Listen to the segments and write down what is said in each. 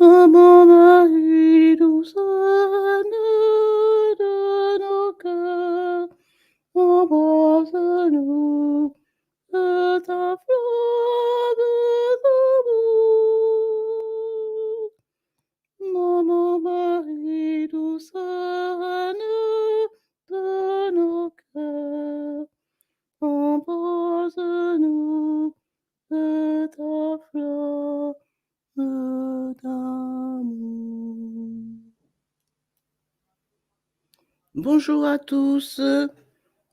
Ô mon Marie, douce de nos cœurs, embrasse-nous de ta flamme d'amour. Mon Marie, douce de nos cœurs, embrasse-nous de ta flamme d'amour. Bonjour à tous.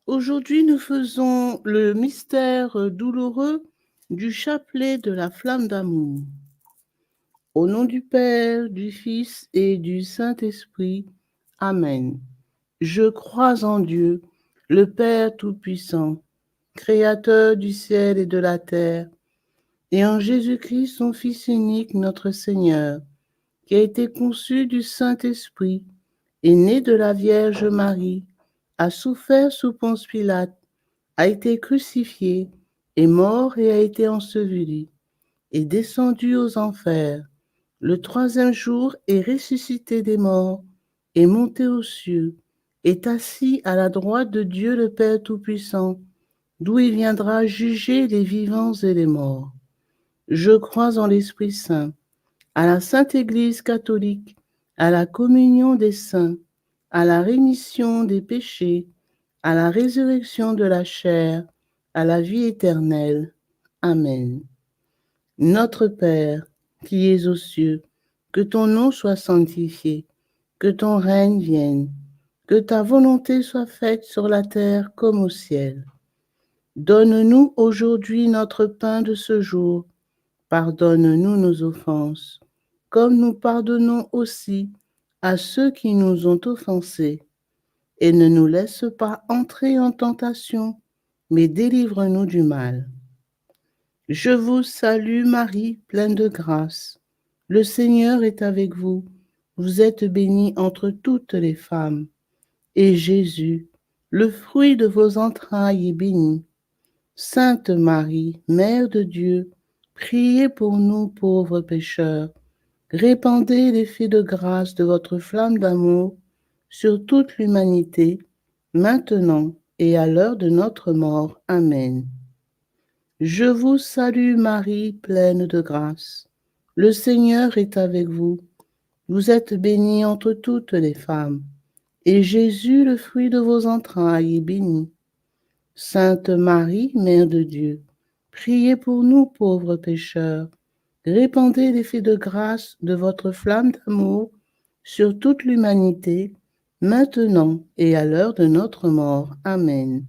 Aujourd'hui, nous faisons le mystère douloureux du chapelet de la flamme d'amour. Au nom du Père, du Fils et du Saint-Esprit. Amen. Je crois en Dieu, le Père Tout-Puissant, Créateur du ciel et de la terre, et en Jésus-Christ, son Fils unique, notre Seigneur, qui a été conçu du Saint-Esprit, est né de la Vierge Marie, a souffert sous Ponce Pilate, a été crucifié, est mort et a été enseveli, est descendu aux enfers. Le troisième jour est ressuscité des morts, est monté aux cieux, est assis à la droite de Dieu le Père Tout-Puissant, d'où il viendra juger les vivants et les morts. Je crois en l'Esprit Saint, à la Sainte Église catholique, à la communion des saints, à la rémission des péchés, à la résurrection de la chair, à la vie éternelle. Amen. Notre Père, qui es aux cieux, que ton nom soit sanctifié, que ton règne vienne, que ta volonté soit faite sur la terre comme au ciel. Donne-nous aujourd'hui notre pain de ce jour. Pardonne-nous nos offenses, comme nous pardonnons aussi à ceux qui nous ont offensés. Et ne nous laisse pas entrer en tentation, mais délivre-nous du mal. Je vous salue Marie, pleine de grâce. Le Seigneur est avec vous. Vous êtes bénie entre toutes les femmes. Et Jésus, le fruit de vos entrailles, est béni. Sainte Marie, Mère de Dieu, priez pour nous pauvres pécheurs. Répandez l'effet de grâce de votre flamme d'amour sur toute l'humanité, maintenant et à l'heure de notre mort. Amen. Je vous salue Marie, pleine de grâce. Le Seigneur est avec vous. Vous êtes bénie entre toutes les femmes, et Jésus, le fruit de vos entrailles, est béni. Sainte Marie, Mère de Dieu, priez pour nous pauvres pécheurs. Répandez l'effet de grâce de votre flamme d'amour sur toute l'humanité, maintenant et à l'heure de notre mort. Amen.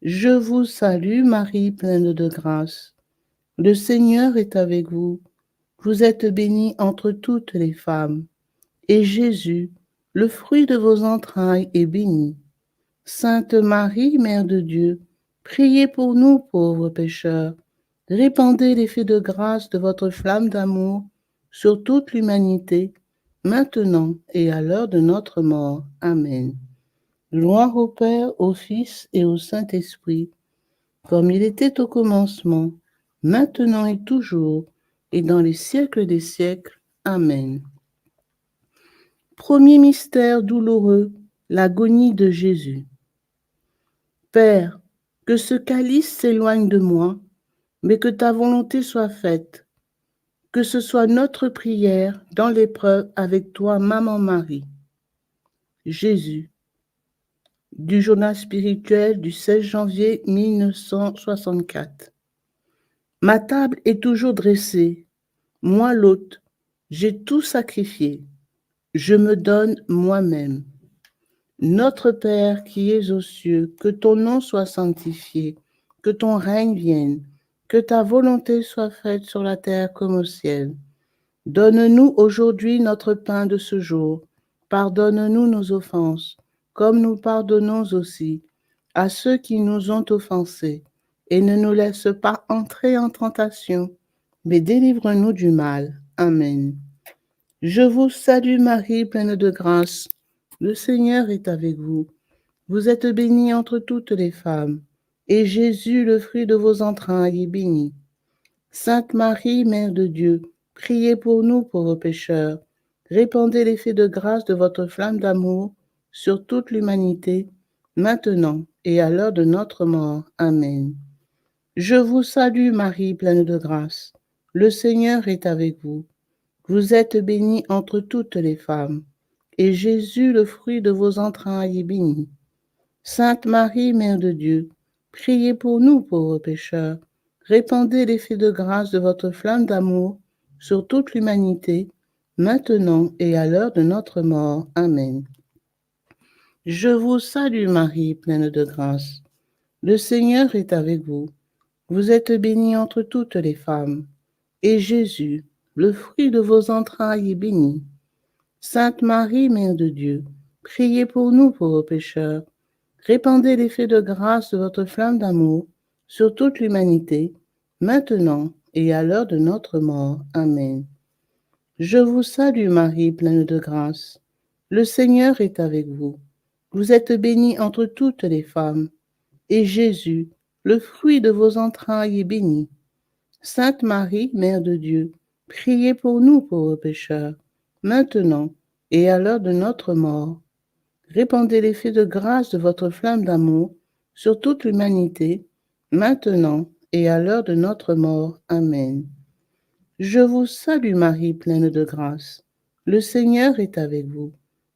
Je vous salue Marie, pleine de grâce. Le Seigneur est avec vous. Vous êtes bénie entre toutes les femmes, et Jésus, le fruit de vos entrailles, est béni. Sainte Marie, Mère de Dieu, priez pour nous pauvres pécheurs. Répandez l'effet de grâce de votre flamme d'amour sur toute l'humanité, maintenant et à l'heure de notre mort. Amen. Gloire au Père, au Fils et au Saint-Esprit, comme il était au commencement, maintenant et toujours, et dans les siècles des siècles. Amen. Premier mystère douloureux, l'agonie de Jésus. Père, que ce calice s'éloigne de moi, mais que ta volonté soit faite. Que ce soit notre prière dans l'épreuve avec toi, Maman Marie. Jésus, du journal spirituel du 16 janvier 1964. Ma table est toujours dressée. Moi, l'hôte, j'ai tout sacrifié. Je me donne moi-même. Notre Père qui es aux cieux, que ton nom soit sanctifié, que ton règne vienne, que ta volonté soit faite sur la terre comme au ciel. Donne-nous aujourd'hui notre pain de ce jour. Pardonne-nous nos offenses, comme nous pardonnons aussi à ceux qui nous ont offensés. Et ne nous laisse pas entrer en tentation, mais délivre-nous du mal. Amen. Je vous salue Marie, pleine de grâce. Le Seigneur est avec vous. Vous êtes bénie entre toutes les femmes, et Jésus, le fruit de vos entrailles, est béni. Sainte Marie, Mère de Dieu, priez pour nous pauvres pécheurs. Répandez l'effet de grâce de votre flamme d'amour sur toute l'humanité, maintenant et à l'heure de notre mort. Amen. Je vous salue Marie, pleine de grâce. Le Seigneur est avec vous. Vous êtes bénie entre toutes les femmes, et Jésus, le fruit de vos entrailles, est béni. Sainte Marie, Mère de Dieu, priez pour nous pauvres pécheurs. Répandez l'effet de grâce de votre flamme d'amour sur toute l'humanité, maintenant et à l'heure de notre mort. Amen. Je vous salue Marie, pleine de grâce. Le Seigneur est avec vous. Vous êtes bénie entre toutes les femmes, et Jésus, le fruit de vos entrailles, est béni. Sainte Marie, Mère de Dieu, priez pour nous pauvres pécheurs. Répandez l'effet de grâce de votre flamme d'amour sur toute l'humanité, maintenant et à l'heure de notre mort. Amen. Je vous salue Marie, pleine de grâce. Le Seigneur est avec vous. Vous êtes bénie entre toutes les femmes, et Jésus, le fruit de vos entrailles, est béni. Sainte Marie, Mère de Dieu, priez pour nous pauvres pécheurs, maintenant et à l'heure de notre mort. Répandez l'effet de grâce de votre flamme d'amour sur toute l'humanité, maintenant et à l'heure de notre mort. Amen. Je vous salue Marie, pleine de grâce. Le Seigneur est avec vous.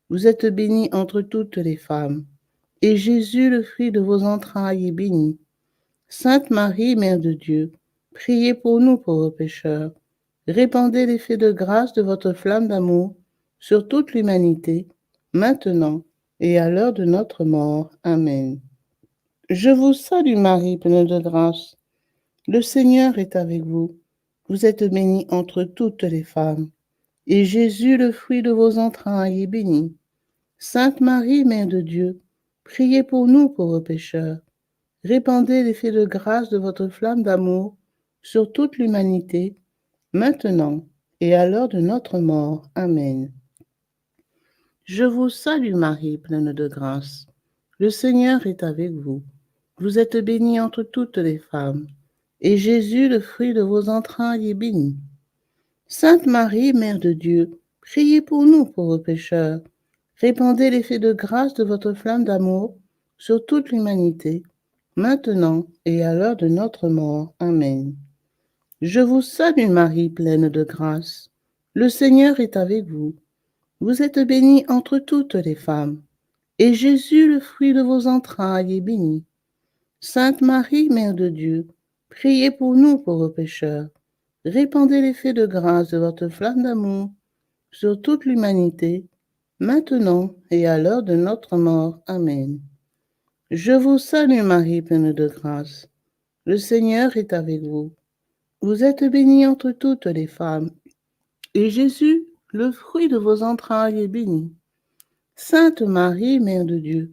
Vous êtes bénie entre toutes les femmes, et Jésus, le fruit de vos entrailles, est béni. Sainte Marie, Mère de Dieu, priez pour nous pauvres pécheurs. Répandez l'effet de grâce de votre flamme d'amour sur toute l'humanité, maintenant et à l'heure de notre mort. Amen. Je vous salue Marie, pleine de grâce. Le Seigneur est avec vous. Vous êtes bénie entre toutes les femmes, et Jésus, le fruit de vos entrailles, est béni. Sainte Marie, Mère de Dieu, priez pour nous pauvres pécheurs. Répandez l'effet de grâce de votre flamme d'amour sur toute l'humanité, maintenant et à l'heure de notre mort. Amen. Je vous salue Marie, pleine de grâce. Le Seigneur est avec vous. Vous êtes bénie entre toutes les femmes, et Jésus, le fruit de vos entrailles, est béni. Sainte Marie, Mère de Dieu, priez pour nous pauvres pécheurs. Répandez l'effet de grâce de votre flamme d'amour sur toute l'humanité, maintenant et à l'heure de notre mort. Amen. Je vous salue Marie, pleine de grâce. Le Seigneur est avec vous. Vous êtes bénie entre toutes les femmes, et Jésus, le fruit de vos entrailles, est béni. Sainte Marie, Mère de Dieu, priez pour nous pauvres pécheurs. Répandez l'effet de grâce de votre flamme d'amour sur toute l'humanité, maintenant et à l'heure de notre mort. Amen. Je vous salue Marie, pleine de grâce. Le Seigneur est avec vous. Vous êtes bénie entre toutes les femmes, et Jésus, le fruit de vos entrailles, est béni. Sainte Marie, Mère de Dieu,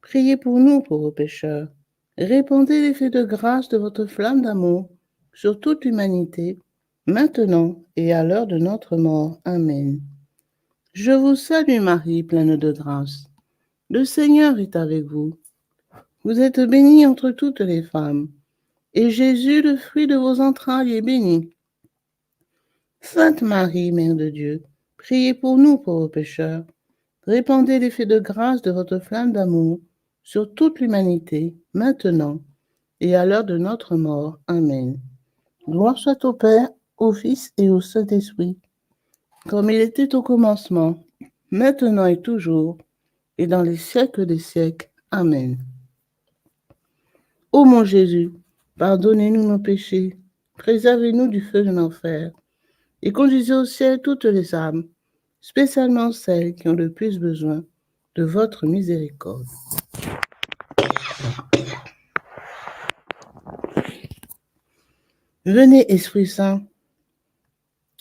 priez pour nous pauvres pécheurs. Répandez l'effet de grâce de votre flamme d'amour sur toute l'humanité, maintenant et à l'heure de notre mort. Amen. Je vous salue Marie, pleine de grâce. Le Seigneur est avec vous. Vous êtes bénie entre toutes les femmes, et Jésus, le fruit de vos entrailles, est béni. Sainte Marie, Mère de Dieu, priez pour nous pauvres pécheurs. Répandez l'effet de grâce de votre flamme d'amour sur toute l'humanité, maintenant et à l'heure de notre mort. Amen. Gloire soit au Père, au Fils et au Saint-Esprit, comme il était au commencement, maintenant et toujours, et dans les siècles des siècles. Amen. Ô mon Jésus, pardonnez-nous nos péchés, préservez-nous du feu de l'enfer, et conduisez au ciel toutes les âmes, spécialement celles qui ont le plus besoin de votre miséricorde. Venez, Esprit Saint,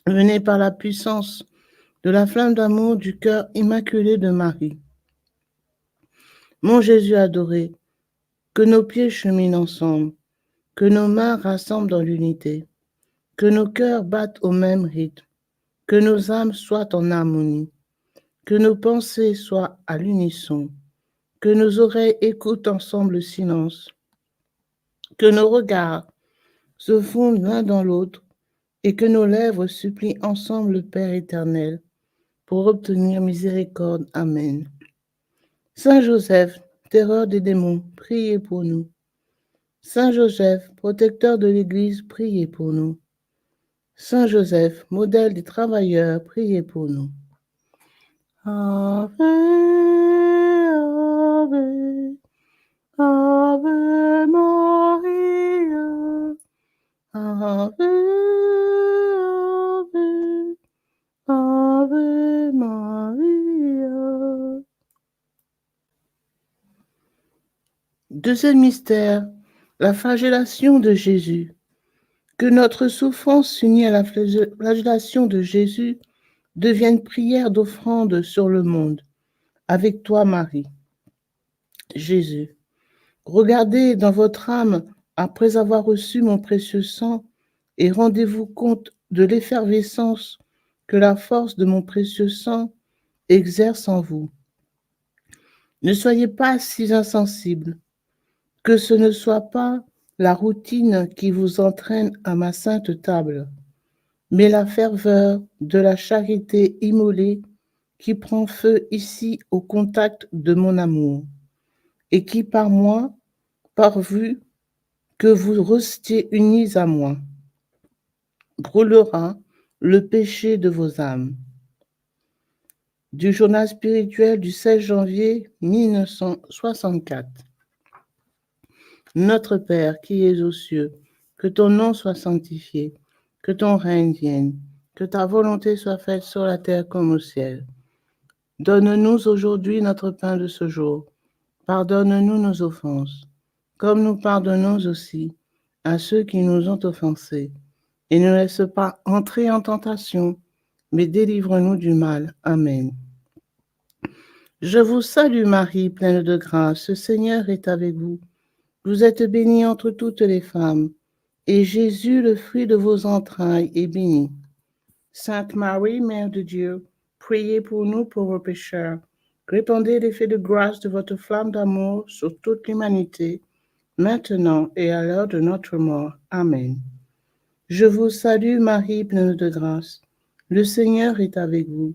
venez par la puissance de la flamme d'amour du cœur immaculé de Marie. Mon Jésus adoré, que nos pieds cheminent ensemble, que nos mains rassemblent dans l'unité, que nos cœurs battent au même rythme, que nos âmes soient en harmonie, que nos pensées soient à l'unisson, que nos oreilles écoutent ensemble le silence, que nos regards se fondent l'un dans l'autre, et que nos lèvres supplient ensemble le Père éternel pour obtenir miséricorde. Amen. Saint Joseph, terreur des démons, priez pour nous. Saint Joseph, protecteur de l'Église, priez pour nous. Saint Joseph, modèle des travailleurs, priez pour nous. Ave, Ave, Ave Maria, Ave, Ave, Ave Maria. Deuxième mystère, la flagellation de Jésus. Que notre souffrance unie à la flagellation de Jésus devienne prière d'offrande sur le monde. Avec toi, Marie. Jésus, regardez dans votre âme après avoir reçu mon précieux sang et rendez-vous compte de l'effervescence que la force de mon précieux sang exerce en vous. Ne soyez pas si insensibles, que ce ne soit pas la routine qui vous entraîne à ma sainte table, mais la ferveur de la charité immolée qui prend feu ici au contact de mon amour, et qui par moi, pourvu que vous restiez unis à moi, brûlera le péché de vos âmes. Du journal spirituel du 16 janvier 1964. Notre Père qui es aux cieux, que ton nom soit sanctifié, que ton règne vienne, que ta volonté soit faite sur la terre comme au ciel. Donne-nous aujourd'hui notre pain de ce jour. Pardonne-nous nos offenses, comme nous pardonnons aussi à ceux qui nous ont offensés. Et ne laisse pas entrer en tentation, mais délivre-nous du mal. Amen. Je vous salue Marie, pleine de grâce, le Seigneur est avec vous. Vous êtes bénie entre toutes les femmes, et Jésus, le fruit de vos entrailles, est béni. Sainte Marie, Mère de Dieu, priez pour nous pauvres pécheurs. Répandez l'effet de grâce de votre flamme d'amour sur toute l'humanité, maintenant et à l'heure de notre mort. Amen. Je vous salue Marie, pleine de grâce. Le Seigneur est avec vous.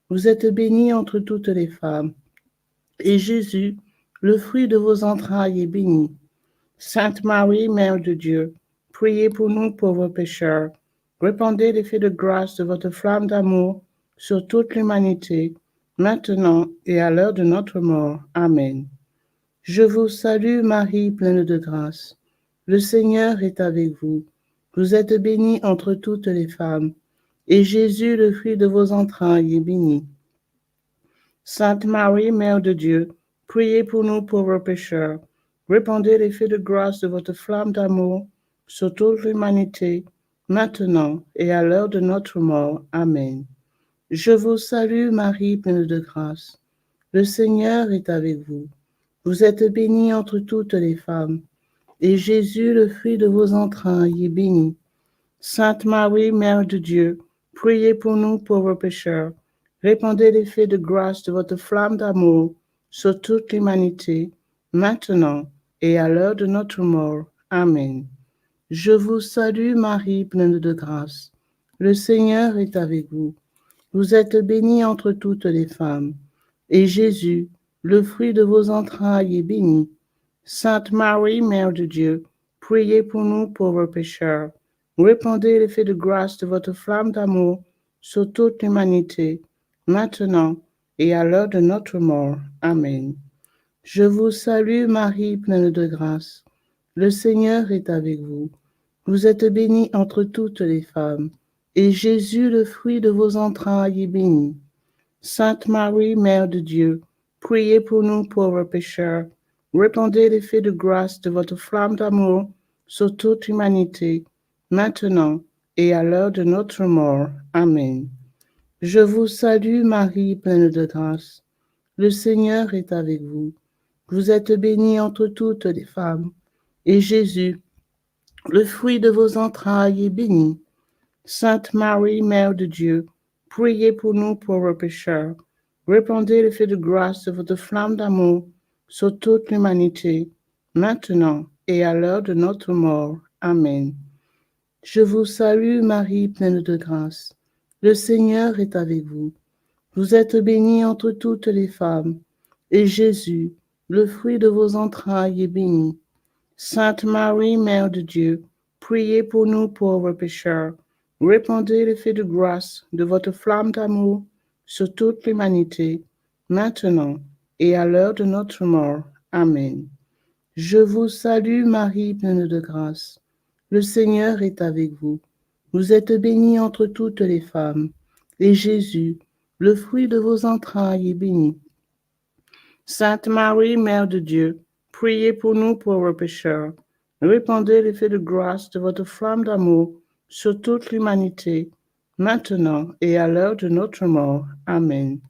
Vous êtes bénie entre toutes les femmes, et Jésus, le fruit de vos entrailles, est béni. Sainte Marie, Mère de Dieu, priez pour nous pauvres pécheurs. Répandez l'effet de grâce de votre flamme d'amour sur toute l'humanité, maintenant et à l'heure de notre mort. Amen. Je vous salue Marie, pleine de grâce. Le Seigneur est avec vous. Vous êtes bénie entre toutes les femmes, et Jésus, le fruit de vos entrailles, est béni. Sainte Marie, Mère de Dieu, priez pour nous pauvres pécheurs. Répandez l'effet de grâce de votre flamme d'amour sur toute l'humanité, maintenant et à l'heure de notre mort. Amen. Je vous salue Marie, pleine de grâce. Le Seigneur est avec vous. Vous êtes bénie entre toutes les femmes, et Jésus, le fruit de vos entrailles, est béni. Sainte Marie, Mère de Dieu, priez pour nous pauvres pécheurs. Répandez l'effet de grâce de votre flamme d'amour sur toute l'humanité, maintenant et à l'heure de notre mort. Amen. Je vous salue Marie, pleine de grâce. Le Seigneur est avec vous. Vous êtes bénie entre toutes les femmes, et Jésus, le fruit de vos entrailles, est béni. Sainte Marie, Mère de Dieu, priez pour nous pauvres pécheurs. Répandez l'effet de grâce de votre flamme d'amour sur toute l'humanité, maintenant et à l'heure de notre mort. Amen. Je vous salue Marie, pleine de grâce. Le Seigneur est avec vous. Vous êtes bénie entre toutes les femmes, et Jésus, le fruit de vos entrailles, est béni. Sainte Marie, Mère de Dieu, priez pour nous pauvres pécheurs. Répandez l'effet de grâce de votre flamme d'amour sur toute l'humanité, maintenant et à l'heure de notre mort. Amen. Je vous salue Marie, pleine de grâce. Le Seigneur est avec vous. Vous êtes bénie entre toutes les femmes, et Jésus, le fruit de vos entrailles, est béni. Sainte Marie, Mère de Dieu, priez pour nous pauvres pécheurs. Répandez l'effet de grâce de votre flamme d'amour sur toute l'humanité, maintenant et à l'heure de notre mort. Amen. Je vous salue Marie, pleine de grâce. Le Seigneur est avec vous. Vous êtes bénie entre toutes les femmes, et Jésus, le fruit de vos entrailles, est béni. Sainte Marie, Mère de Dieu, priez pour nous pauvres pécheurs. Répandez l'effet de grâce de votre flamme d'amour sur toute l'humanité, maintenant et à l'heure de notre mort. Amen. Je vous salue Marie, pleine de grâce. Le Seigneur est avec vous. Vous êtes bénie entre toutes les femmes, et Jésus, le fruit de vos entrailles, est béni. Sainte Marie, Mère de Dieu, priez pour nous pauvres pécheurs. Répandez l'effet de grâce de votre flamme d'amour sur toute l'humanité, maintenant et à l'heure de notre mort. Amen.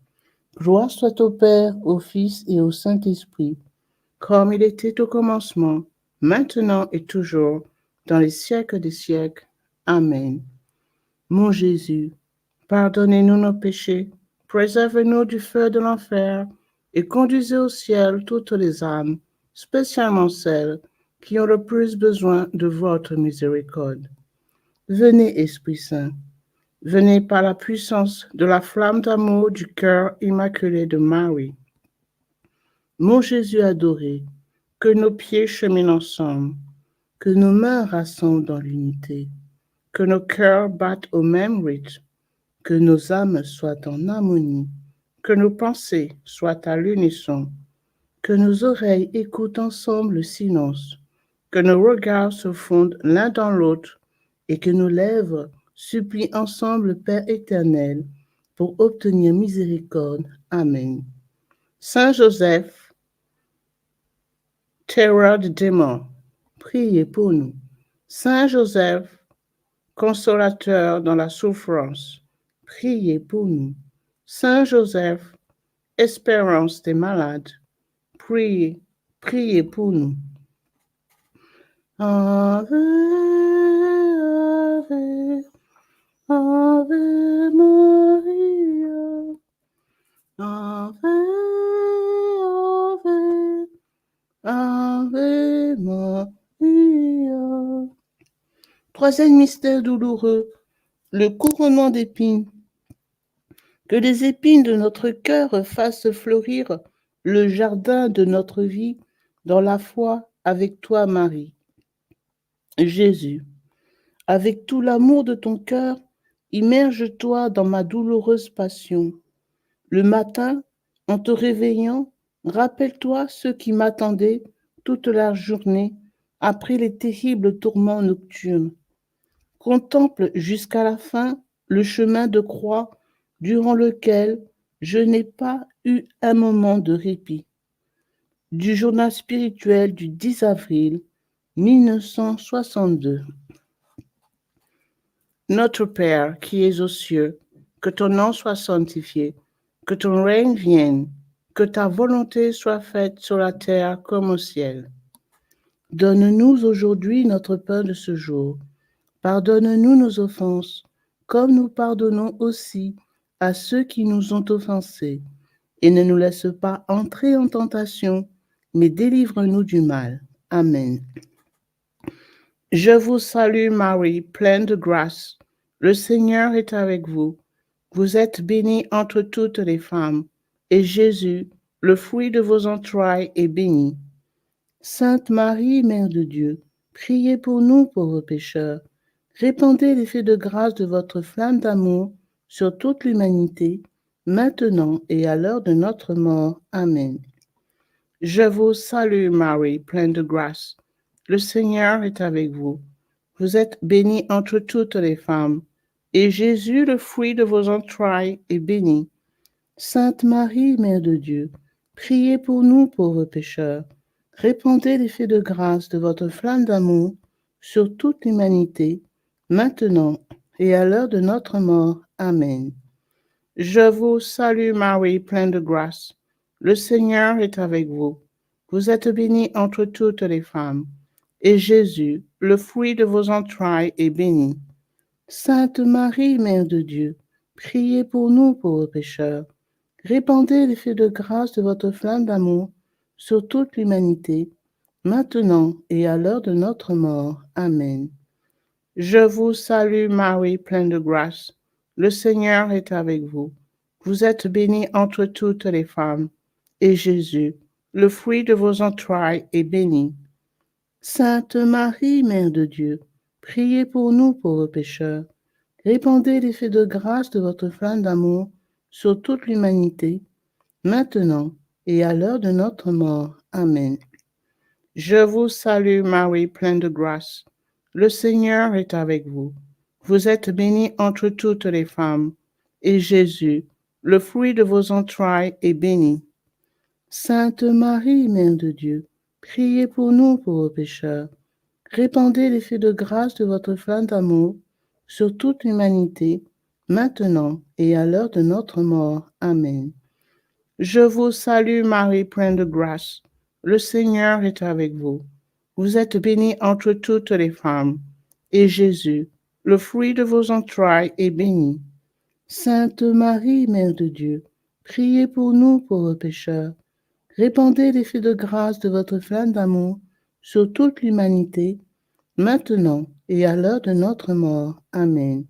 Gloire soit au Père, au Fils et au Saint-Esprit, comme il était au commencement, maintenant et toujours, dans les siècles des siècles. Amen. Mon Jésus, pardonnez-nous nos péchés, préservez-nous du feu de l'enfer, et conduisez au ciel toutes les âmes, spécialement celles qui ont le plus besoin de votre miséricorde. Venez, Esprit Saint, venez par la puissance de la flamme d'amour du cœur immaculé de Marie. Mon Jésus adoré, que nos pieds cheminent ensemble, que nos mains rassemblent dans l'unité, que nos cœurs battent au même rythme, que nos âmes soient en harmonie, que nos pensées soient à l'unisson, que nos oreilles écoutent ensemble le silence, que nos regards se fondent l'un dans l'autre et que nos lèvres supplient ensemble le Père éternel pour obtenir miséricorde. Amen. Saint Joseph, terreur des démons, priez pour nous. Saint Joseph, consolateur dans la souffrance, priez pour nous. Saint Joseph, espérance des malades, priez, priez pour nous. Ave, Ave, Ave Maria, Ave, Ave, Ave Maria. Troisième mystère douloureux, le couronnement d'épines. Que les épines de notre cœur fassent fleurir le jardin de notre vie dans la foi avec toi, Marie. Jésus, avec tout l'amour de ton cœur, immerge-toi dans ma douloureuse passion. Le matin, en te réveillant, rappelle-toi ceux qui m'attendaient toute la journée après les terribles tourments nocturnes. Contemple jusqu'à la fin le chemin de croix durant lequel je n'ai pas eu un moment de répit. Du journal spirituel du 10 avril 1962. Notre Père qui es aux cieux, que ton nom soit sanctifié, que ton règne vienne, que ta volonté soit faite sur la terre comme au ciel. Donne-nous aujourd'hui notre pain de ce jour. Pardonne-nous nos offenses, comme nous pardonnons aussi à ceux qui nous ont offensés. Et ne nous laisse pas entrer en tentation, mais délivre-nous du mal. Amen. Je vous salue Marie, pleine de grâce. Le Seigneur est avec vous. Vous êtes bénie entre toutes les femmes, et Jésus, le fruit de vos entrailles, est béni. Sainte Marie, Mère de Dieu, priez pour nous pauvres pécheurs. Répandez l'effet de grâce de votre flamme d'amour sur toute l'humanité, maintenant et à l'heure de notre mort. Amen. Je vous salue Marie, pleine de grâce. Le Seigneur est avec vous. Vous êtes bénie entre toutes les femmes, et Jésus, le fruit de vos entrailles, est béni. Sainte Marie, Mère de Dieu, priez pour nous pauvres pécheurs. Répandez l'effet de grâce de votre flamme d'amour sur toute l'humanité, maintenant et à l'heure de notre mort. Amen. Je vous salue Marie, pleine de grâce. Le Seigneur est avec vous. Vous êtes bénie entre toutes les femmes, et Jésus, le fruit de vos entrailles, est béni. Sainte Marie, Mère de Dieu, priez pour nous pauvres pécheurs. Répandez l'effet de grâce de votre flamme d'amour sur toute l'humanité, maintenant et à l'heure de notre mort. Amen. Je vous salue Marie, pleine de grâce. Le Seigneur est avec vous. Vous êtes bénie entre toutes les femmes, et Jésus, le fruit de vos entrailles, est béni. Sainte Marie, Mère de Dieu, priez pour nous pauvres pécheurs. Répandez l'effet de grâce de votre flamme d'amour sur toute l'humanité, maintenant et à l'heure de notre mort. Amen. Je vous salue Marie, pleine de grâce. Le Seigneur est avec vous. Vous êtes bénie entre toutes les femmes, et Jésus, le fruit de vos entrailles, est béni. Sainte Marie, Mère de Dieu, priez pour nous pauvres pécheurs. Répandez l'effet de grâce de votre flamme d'amour sur toute l'humanité, maintenant et à l'heure de notre mort. Amen. Je vous salue Marie, pleine de grâce. Le Seigneur est avec vous. Vous êtes bénie entre toutes les femmes, et Jésus, le fruit de vos entrailles, est béni. Sainte Marie, Mère de Dieu, priez pour nous pauvres pécheurs. Répandez l'effet de grâce de votre flamme d'amour sur toute l'humanité, maintenant et à l'heure de notre mort. Amen.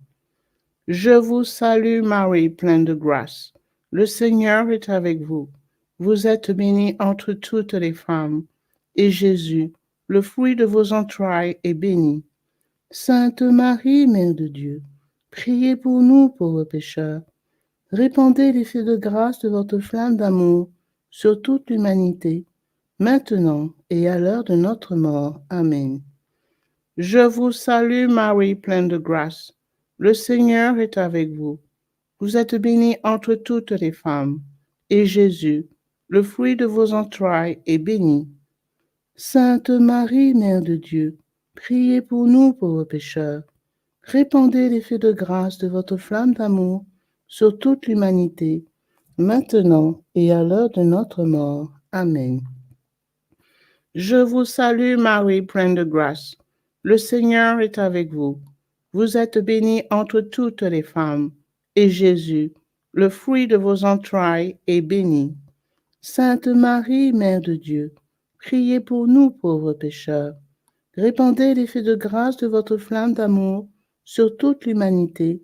Je vous salue Marie, pleine de grâce. Le Seigneur est avec vous. Vous êtes bénie entre toutes les femmes, et Jésus, le fruit de vos entrailles, est béni. Sainte Marie, Mère de Dieu, priez pour nous pauvres pécheurs. Répandez l'effet de grâce de votre flamme d'amour sur toute l'humanité, maintenant et à l'heure de notre mort. Amen. Je vous salue Marie, pleine de grâce. Le Seigneur est avec vous. Vous êtes bénie entre toutes les femmes, et Jésus, le fruit de vos entrailles, est béni. Sainte Marie, Mère de Dieu, priez pour nous pauvres pécheurs. Répandez l'effet de grâce de votre flamme d'amour sur toute l'humanité, maintenant et à l'heure de notre mort. Amen. Je vous salue Marie, pleine de grâce. Le Seigneur est avec vous. Vous êtes bénie entre toutes les femmes, et Jésus, le fruit de vos entrailles, est béni. Sainte Marie, Mère de Dieu, priez pour nous pauvres pécheurs. Répandez l'effet de grâce de votre flamme d'amour sur toute l'humanité,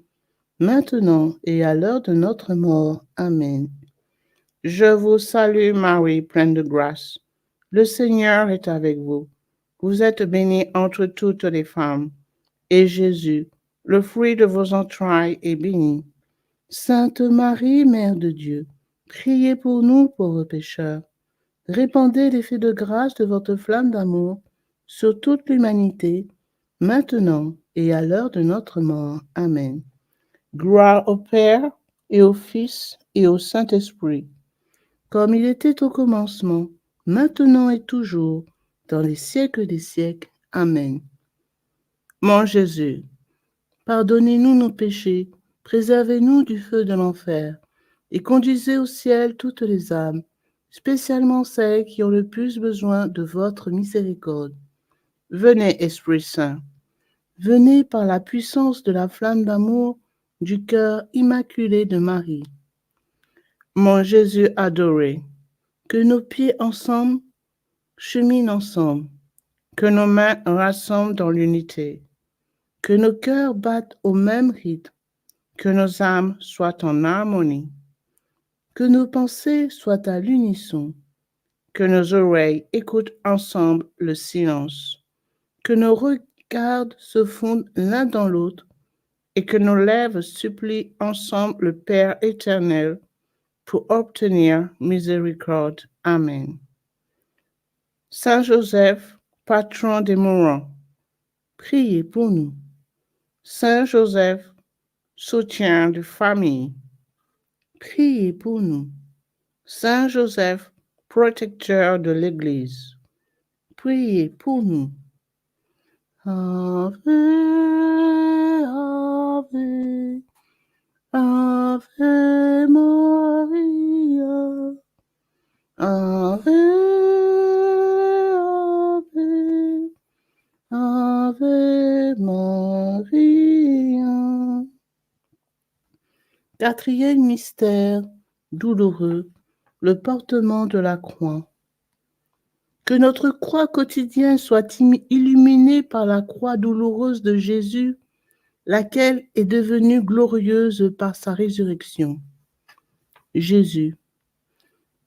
maintenant et à l'heure de notre mort. Amen. Je vous salue Marie, pleine de grâce. Le Seigneur est avec vous. Vous êtes bénie entre toutes les femmes, et Jésus, le fruit de vos entrailles, est béni. Sainte Marie, Mère de Dieu, priez pour nous pauvres pécheurs. Répandez l'effet de grâce de votre flamme d'amour sur toute l'humanité, maintenant et à l'heure de notre mort. Amen. Gloire au Père, et au Fils, et au Saint-Esprit, comme il était au commencement, maintenant et toujours, dans les siècles des siècles. Amen. Mon Jésus, pardonnez-nous nos péchés, préservez-nous du feu de l'enfer, et conduisez au ciel toutes les âmes, spécialement celles qui ont le plus besoin de votre miséricorde. Venez, Esprit Saint, venez par la puissance de la flamme d'amour du cœur immaculé de Marie. Mon Jésus adoré, que nos pieds ensemble cheminent ensemble, que nos mains rassemblent dans l'unité, que nos cœurs battent au même rythme, que nos âmes soient en harmonie, que nos pensées soient à l'unisson, que nos oreilles écoutent ensemble le silence, que nos regards se fondent l'un dans l'autre et que nos lèvres supplient ensemble le Père éternel pour obtenir miséricorde. Amen. Saint Joseph, patron des mourants, priez pour nous. Saint Joseph, soutien de famille, priez pour nous. Saint Joseph, protecteur de l'Église, priez pour nous. Ave, Ave, Ave Maria, Ave, Ave, Ave Maria. Quatrième mystère douloureux, le portement de la croix. Que notre croix quotidienne soit illuminée par la croix douloureuse de Jésus, laquelle est devenue glorieuse par sa résurrection. Jésus,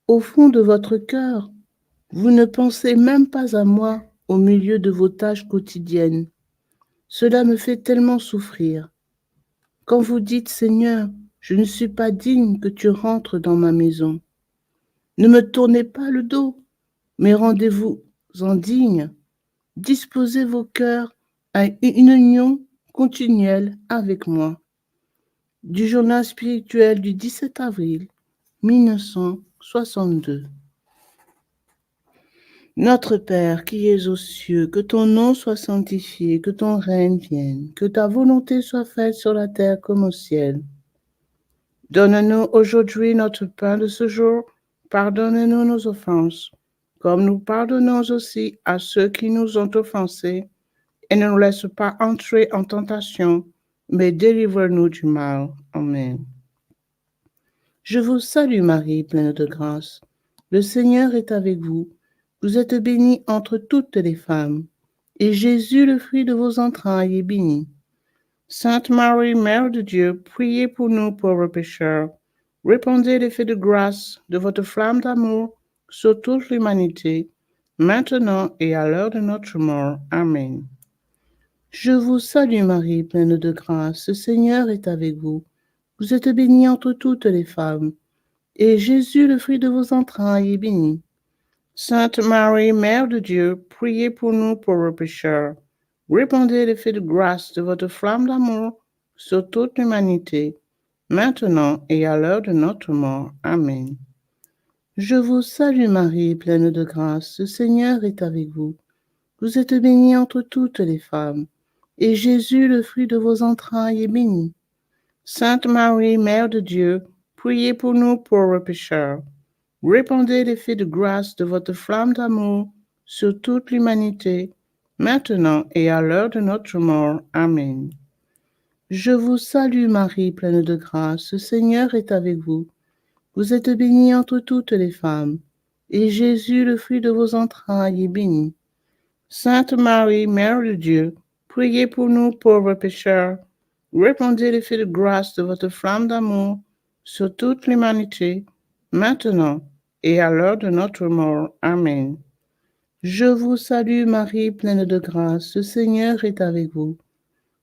au fond de votre cœur, vous ne pensez même pas à moi au milieu de vos tâches quotidiennes. Cela me fait tellement souffrir. Quand vous dites, Seigneur, je ne suis pas digne que tu rentres dans ma maison. Ne me tournez pas le dos, mais rendez-vous en digne. Disposez vos cœurs à une union continuelle avec moi. Du journal spirituel du 17 avril 1962. Notre Père qui es aux cieux, que ton nom soit sanctifié, que ton règne vienne, que ta volonté soit faite sur la terre comme au ciel. Donne-nous aujourd'hui notre pain de ce jour. Pardonne-nous nos offenses, comme nous pardonnons aussi à ceux qui nous ont offensés. Et ne nous laisse pas entrer en tentation, mais délivre-nous du mal. Amen. Je vous salue Marie, pleine de grâce. Le Seigneur est avec vous. Vous êtes bénie entre toutes les femmes, et Jésus, le fruit de vos entrailles, est béni. Sainte Marie, Mère de Dieu, priez pour nous pauvres pécheurs. Répandez l'effet de grâce de votre flamme d'amour sur toute l'humanité, maintenant et à l'heure de notre mort. Amen. Je vous salue Marie, pleine de grâce, le Seigneur est avec vous. Vous êtes bénie entre toutes les femmes, et Jésus, le fruit de vos entrailles, est béni. Sainte Marie, Mère de Dieu, priez pour nous pauvres pécheurs. Répandez l'effet de grâce de votre flamme d'amour sur toute l'humanité, maintenant et à l'heure de notre mort. Amen. Je vous salue Marie, pleine de grâce, le Seigneur est avec vous. Vous êtes bénie entre toutes les femmes, et Jésus, le fruit de vos entrailles, est béni. Sainte Marie, Mère de Dieu, priez pour nous pauvres pécheurs. Répandez l'effet de grâce de votre flamme d'amour sur toute l'humanité, maintenant et à l'heure de notre mort. Amen. Je vous salue Marie, pleine de grâce, le Seigneur est avec vous. Vous êtes bénie entre toutes les femmes, et Jésus, le fruit de vos entrailles, est béni. Sainte Marie, Mère de Dieu, priez pour nous pauvres pécheurs. Répandez l'effet de grâce de votre flamme d'amour sur toute l'humanité, maintenant et à l'heure de notre mort. Amen. Je vous salue Marie, pleine de grâce, le Seigneur est avec vous.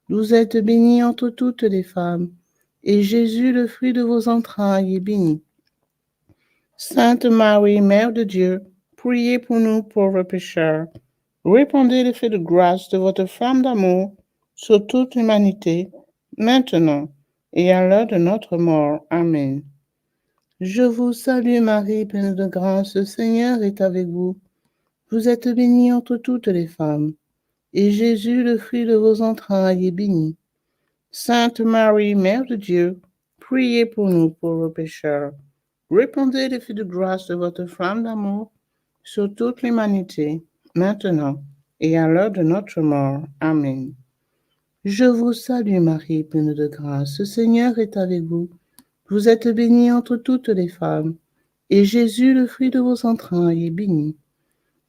Vous êtes bénie entre toutes les femmes, et Jésus, le fruit de vos entrailles, est béni. Sainte Marie, Mère de Dieu, priez pour nous pauvres pécheurs. Répandez l'effet de grâce de votre flamme d'amour sur toute l'humanité, maintenant et à l'heure de notre mort. Amen. Je vous salue Marie, pleine de grâce, le Seigneur est avec vous. Vous êtes bénie entre toutes les femmes, et Jésus, le fruit de vos entrailles, est béni. Sainte Marie, Mère de Dieu, priez pour nous pauvres pécheurs. Répandez l'effet de grâce de votre flamme d'amour sur toute l'humanité, maintenant et à l'heure de notre mort. Amen. Je vous salue Marie, pleine de grâce, le Seigneur est avec vous. Vous êtes bénie entre toutes les femmes, et Jésus, le fruit de vos entrailles, est béni.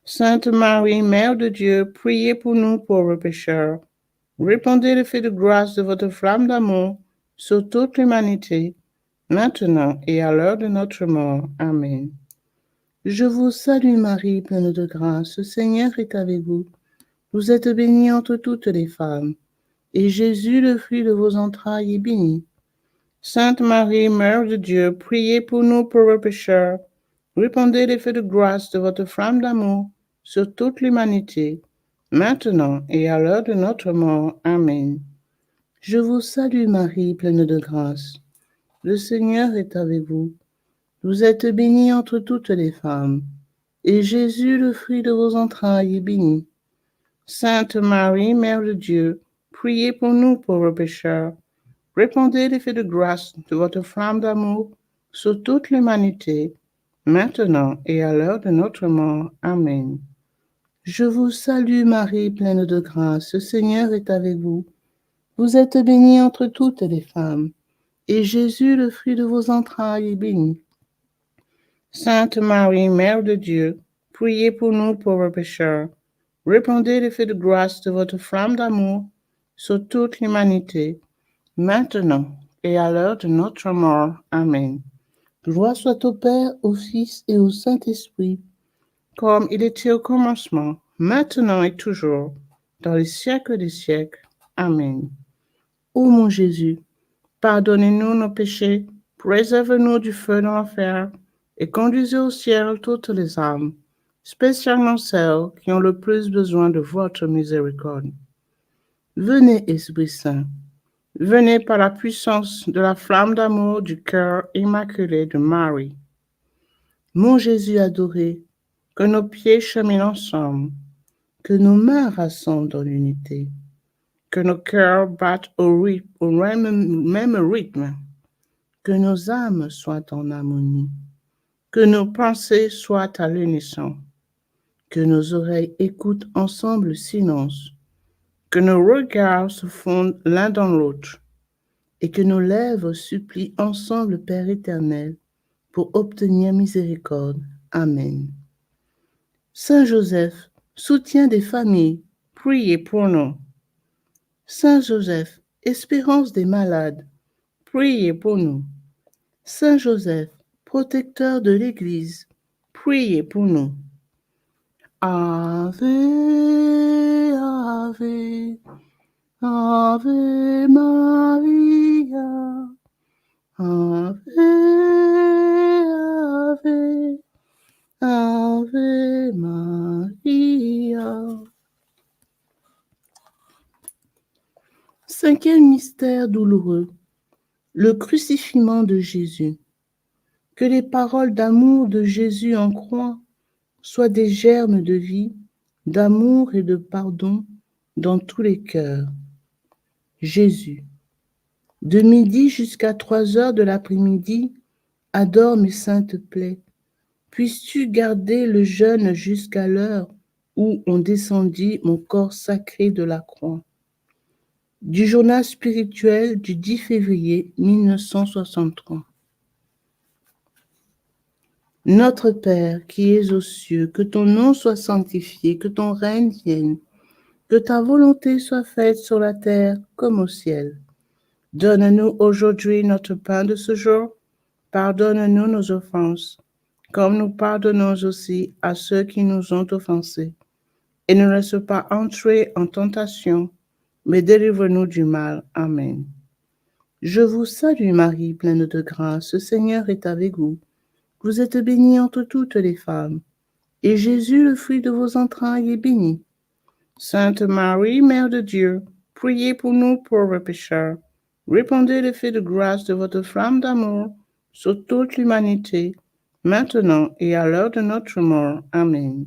Sainte Marie, Mère de Dieu, priez pour nous pauvres pécheurs. Répandez l'effet de grâce de votre flamme d'amour sur toute l'humanité, maintenant et à l'heure de notre mort. Amen. Je vous salue Marie, pleine de grâce, le Seigneur est avec vous. Vous êtes bénie entre toutes les femmes, et Jésus, le fruit de vos entrailles, est béni. Sainte Marie, Mère de Dieu, priez pour nous pauvres pécheurs. Répandez l'effet de grâce de votre flamme d'amour sur toute l'humanité, maintenant et à l'heure de notre mort. Amen. Je vous salue Marie, pleine de grâce. Le Seigneur est avec vous. Vous êtes bénie entre toutes les femmes, et Jésus, le fruit de vos entrailles, est béni. Sainte Marie, Mère de Dieu, priez pour nous pauvres pécheurs. Répandez l'effet de grâce de votre flamme d'amour sur toute l'humanité, maintenant et à l'heure de notre mort. Amen. Je vous salue Marie, pleine de grâce, le Seigneur est avec vous. Vous êtes bénie entre toutes les femmes, et Jésus, le fruit de vos entrailles, est béni. Sainte Marie, Mère de Dieu, priez pour nous pauvres pécheurs. Répandez l'effet de grâce de votre flamme d'amour sur toute l'humanité, maintenant et à l'heure de notre mort. Amen. Gloire soit au Père, au Fils et au Saint-Esprit, comme il était au commencement, maintenant et toujours, dans les siècles des siècles. Amen. Ô mon Jésus, pardonnez-nous nos péchés, préservez-nous du feu de l'enfer, et conduisez au ciel toutes les âmes, spécialement celles qui ont le plus besoin de votre miséricorde. Venez, Esprit Saint, venez par la puissance de la flamme d'amour du cœur immaculé de Marie. Mon Jésus adoré, que nos pieds cheminent ensemble, que nos mains rassemblent dans l'unité, que nos cœurs battent au même rythme, que nos âmes soient en harmonie, que nos pensées soient à l'unisson, que nos oreilles écoutent ensemble le silence, que nos regards se fondent l'un dans l'autre, et que nos lèvres supplient ensemble le Père éternel pour obtenir miséricorde. Amen. Saint Joseph, soutien des familles, priez pour nous. Saint Joseph, espérance des malades, priez pour nous. Saint Joseph, protecteur de l'Église, priez pour nous. Ave, Ave, Ave Maria, Ave, Ave, Ave Maria. Cinquième mystère douloureux, le crucifixion de Jésus. Que les paroles d'amour de Jésus en croix soient des germes de vie, d'amour et de pardon dans tous les cœurs. Jésus, de midi jusqu'à 3 heures de l'après-midi, adore mes saintes plaies. Puisses-tu garder le jeûne jusqu'à l'heure où on descendit mon corps sacré de la croix. Du journal spirituel du 10 février 1963. Notre Père qui es aux cieux, que ton nom soit sanctifié, que ton règne vienne, que ta volonté soit faite sur la terre comme au ciel. Donne-nous aujourd'hui notre pain de ce jour. Pardonne-nous nos offenses, comme nous pardonnons aussi à ceux qui nous ont offensés. Et ne laisse pas entrer en tentation, mais délivre-nous du mal. Amen. Je vous salue Marie, pleine de grâce, le Seigneur est avec vous. Vous êtes bénie entre toutes les femmes, et Jésus, le fruit de vos entrailles, est béni. Sainte Marie, Mère de Dieu, priez pour nous pauvres pécheurs. Répandez l'effet de grâce de votre flamme d'amour sur toute l'humanité, maintenant et à l'heure de notre mort. Amen.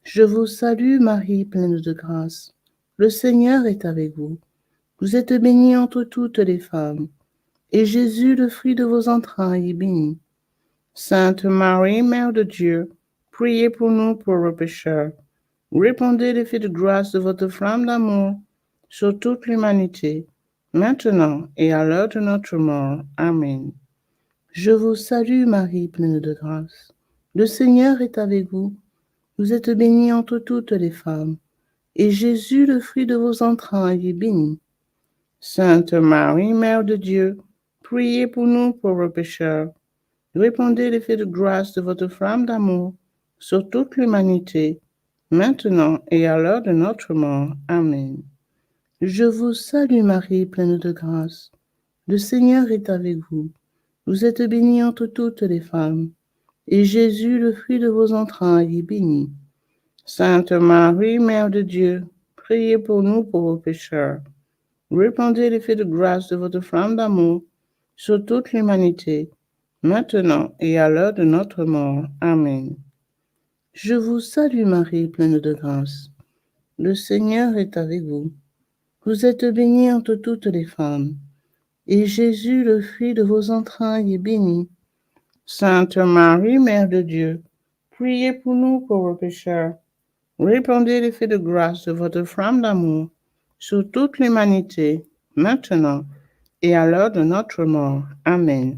Je vous salue Marie, pleine de grâce. Le Seigneur est avec vous. Vous êtes bénie entre toutes les femmes, et Jésus, le fruit de vos entrailles, est béni. Sainte Marie, Mère de Dieu, priez pour nous pauvres pécheurs. Répandez l'effet de grâce de votre flamme d'amour sur toute l'humanité, maintenant et à l'heure de notre mort. Amen. Je vous salue Marie, pleine de grâce. Le Seigneur est avec vous. Vous êtes bénie entre toutes les femmes, et Jésus, le fruit de vos entrailles, est béni. Sainte Marie, Mère de Dieu, priez pour nous pauvres pécheurs. Répandez l'effet de grâce de votre flamme d'amour sur toute l'humanité, maintenant et à l'heure de notre mort. Amen. Je vous salue Marie, pleine de grâce. Le Seigneur est avec vous. Vous êtes bénie entre toutes les femmes, et Jésus, le fruit de vos entrailles, est béni. Sainte Marie, Mère de Dieu, priez pour nous pauvres pécheurs. Répandez l'effet de grâce de votre flamme d'amour sur toute l'humanité, maintenant et à l'heure de notre mort. Amen. Je vous salue Marie, pleine de grâce. Le Seigneur est avec vous. Vous êtes bénie entre toutes les femmes, et Jésus, le fruit de vos entrailles, est béni. Sainte Marie, Mère de Dieu, priez pour nous pauvres pécheurs. Répandez l'effet de grâce de votre flamme d'amour sur toute l'humanité, maintenant et à l'heure de notre mort. Amen.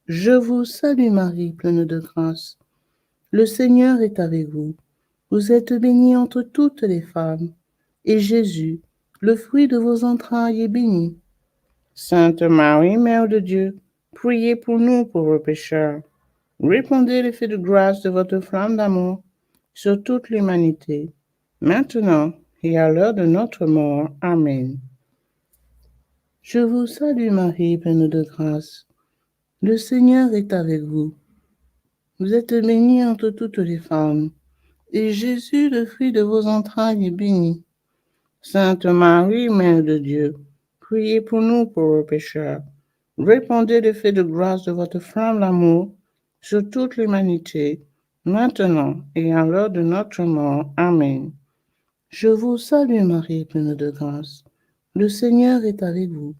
Je vous salue Marie, pleine de grâce. Le Seigneur est avec vous. Vous êtes bénie entre toutes les femmes, et Jésus, le fruit de vos entrailles, est béni. Sainte Marie, Mère de Dieu, priez pour nous pauvres pécheurs. Répandez l'effet de grâce de votre flamme d'amour sur toute l'humanité, maintenant et à l'heure de notre mort. Amen. Je vous salue Marie, pleine de grâce. Le Seigneur est avec vous. Vous êtes bénie entre toutes les femmes, et Jésus, le fruit de vos entrailles, est béni. Sainte Marie, Mère de Dieu, priez pour nous pauvres pécheurs. Répandez l'effet de grâce de votre flamme d'amour sur toute l'humanité, maintenant et à l'heure de notre mort. Amen. Je vous salue Marie, pleine de grâce. Le Seigneur est avec vous.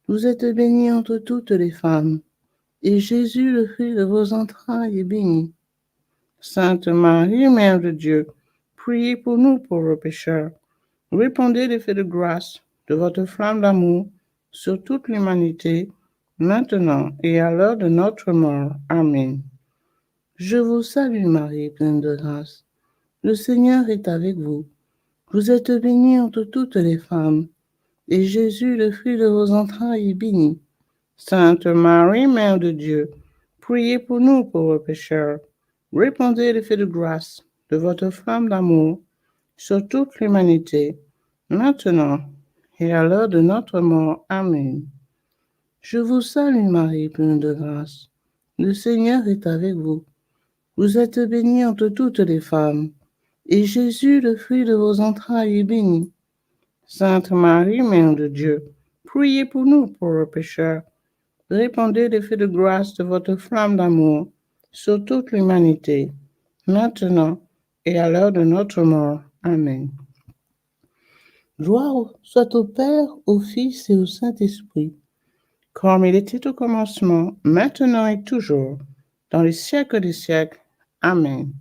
Vous êtes bénie entre toutes les femmes, et Jésus, le fruit de vos entrailles, est béni. Sainte Marie, Mère de Dieu, priez pour nous pauvres pécheurs. Répandez l'effet de grâce de votre flamme d'amour sur toute l'humanité, maintenant et à l'heure de notre mort. Amen. Je vous salue Marie, pleine de grâce. Le Seigneur est avec vous. Vous êtes bénie entre toutes les femmes, et Jésus, le fruit de vos entrailles, est béni. Sainte Marie, Mère de Dieu, priez pour nous pauvres pécheurs. Répandez l'effet de grâce de votre flamme d'amour sur toute l'humanité, maintenant et à l'heure de notre mort. Amen. Je vous salue Marie, pleine de grâce. Le Seigneur est avec vous. Vous êtes bénie entre toutes les femmes, et Jésus, le fruit de vos entrailles, est béni. Sainte Marie, Mère de Dieu, priez pour nous pauvres pécheurs. Répandez l'effet de grâce de votre flamme d'amour sur toute l'humanité, maintenant et à l'heure de notre mort. Amen. Gloire soit au Père, au Fils et au Saint-Esprit, comme il était au commencement, maintenant et toujours, dans les siècles des siècles. Amen.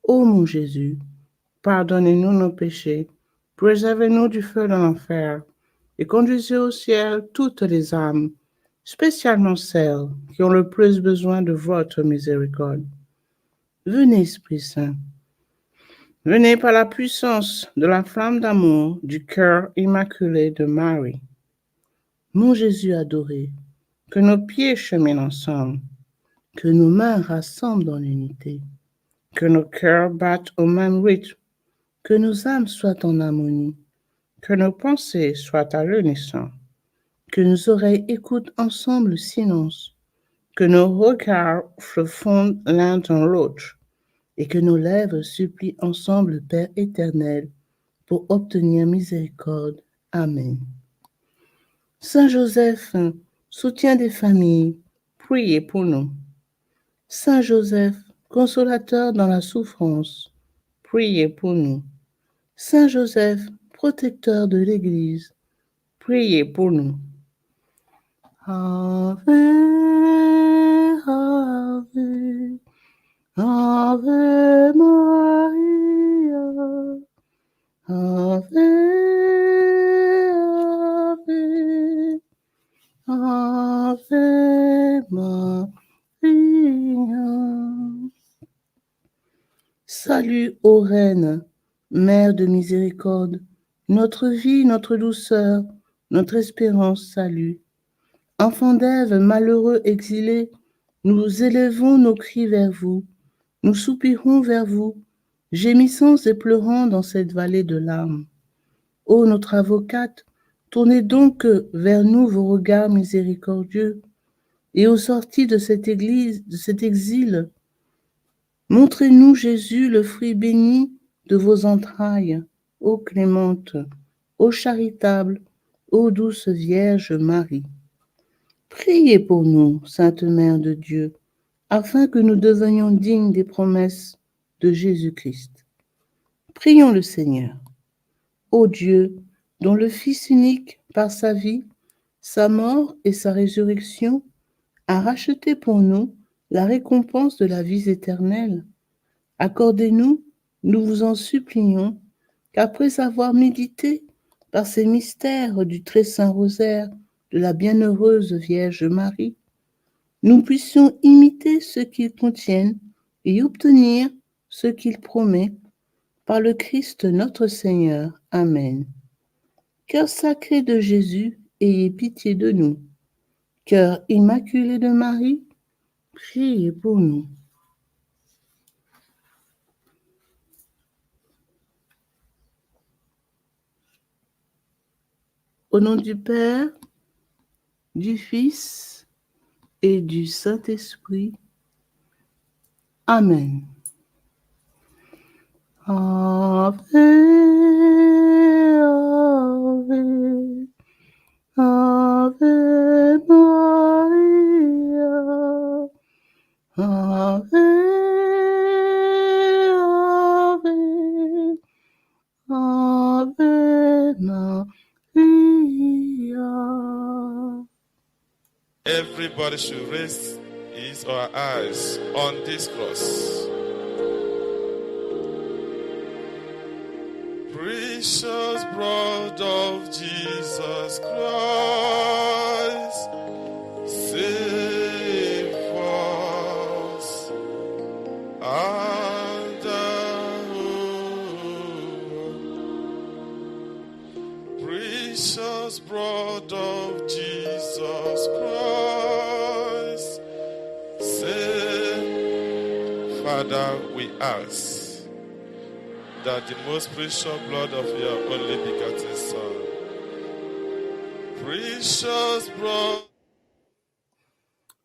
Ô mon Jésus, pardonnez-nous nos péchés, préservez-nous du feu de l'enfer, et conduisez au ciel toutes les âmes, spécialement celles qui ont le plus besoin de votre miséricorde. Venez, Esprit Saint. Venez par la puissance de la flamme d'amour du cœur immaculé de Marie. Mon Jésus adoré, que nos pieds cheminent ensemble, que nos mains rassemblent dans l'unité, que nos cœurs battent au même rythme, que nos âmes soient en harmonie, que nos pensées soient à l'unisson, que nos oreilles écoutent ensemble le silence, que nos regards se fondent l'un dans l'autre, et que nos lèvres supplient ensemble le Père éternel pour obtenir miséricorde. Amen. Saint Joseph, soutien des familles, priez pour nous. Saint Joseph, consolateur dans la souffrance, priez pour nous. Saint Joseph, protecteur de l'Église, priez pour nous. Ave, Ave, Ave Maria, Ave, Ave, Ave Maria. Salut, ô Reine, Mère de miséricorde, notre vie, notre douceur, notre espérance, salut. Enfants d'Ève, malheureux exilés, nous élevons nos cris vers vous, nous soupirons vers vous, gémissant et pleurant dans cette vallée de larmes. Ô notre avocate, tournez donc vers nous vos regards miséricordieux, et aux sorties de cette église, de cet exil, montrez-nous Jésus, le fruit béni de vos entrailles, ô clémente, ô charitable, ô douce Vierge Marie. Priez pour nous, Sainte Mère de Dieu, afin que nous devenions dignes des promesses de Jésus-Christ. Prions le Seigneur. Ô Dieu, dont le Fils unique, par sa vie, sa mort et sa résurrection, a racheté pour nous la récompense de la vie éternelle, accordez-nous, nous vous en supplions, qu'après avoir médité par ces mystères du très saint rosaire de la bienheureuse Vierge Marie, nous puissions imiter ce qu'ils contiennent et obtenir ce qu'il promet par le Christ notre Seigneur. Amen. Cœur sacré de Jésus, ayez pitié de nous. Cœur immaculé de Marie, priez pour nous. Au nom du Père, du Fils et du Saint-Esprit. Amen. Ave, Ave, Ave Maria, Ave, Ave, Ave Maria. Everybody should raise his or her eyes on this cross. Precious blood of Jesus Christ, save us and precious blood of Jesus Christ, save. Father, we ask that the most precious blood of your only begotten Son, precious blood.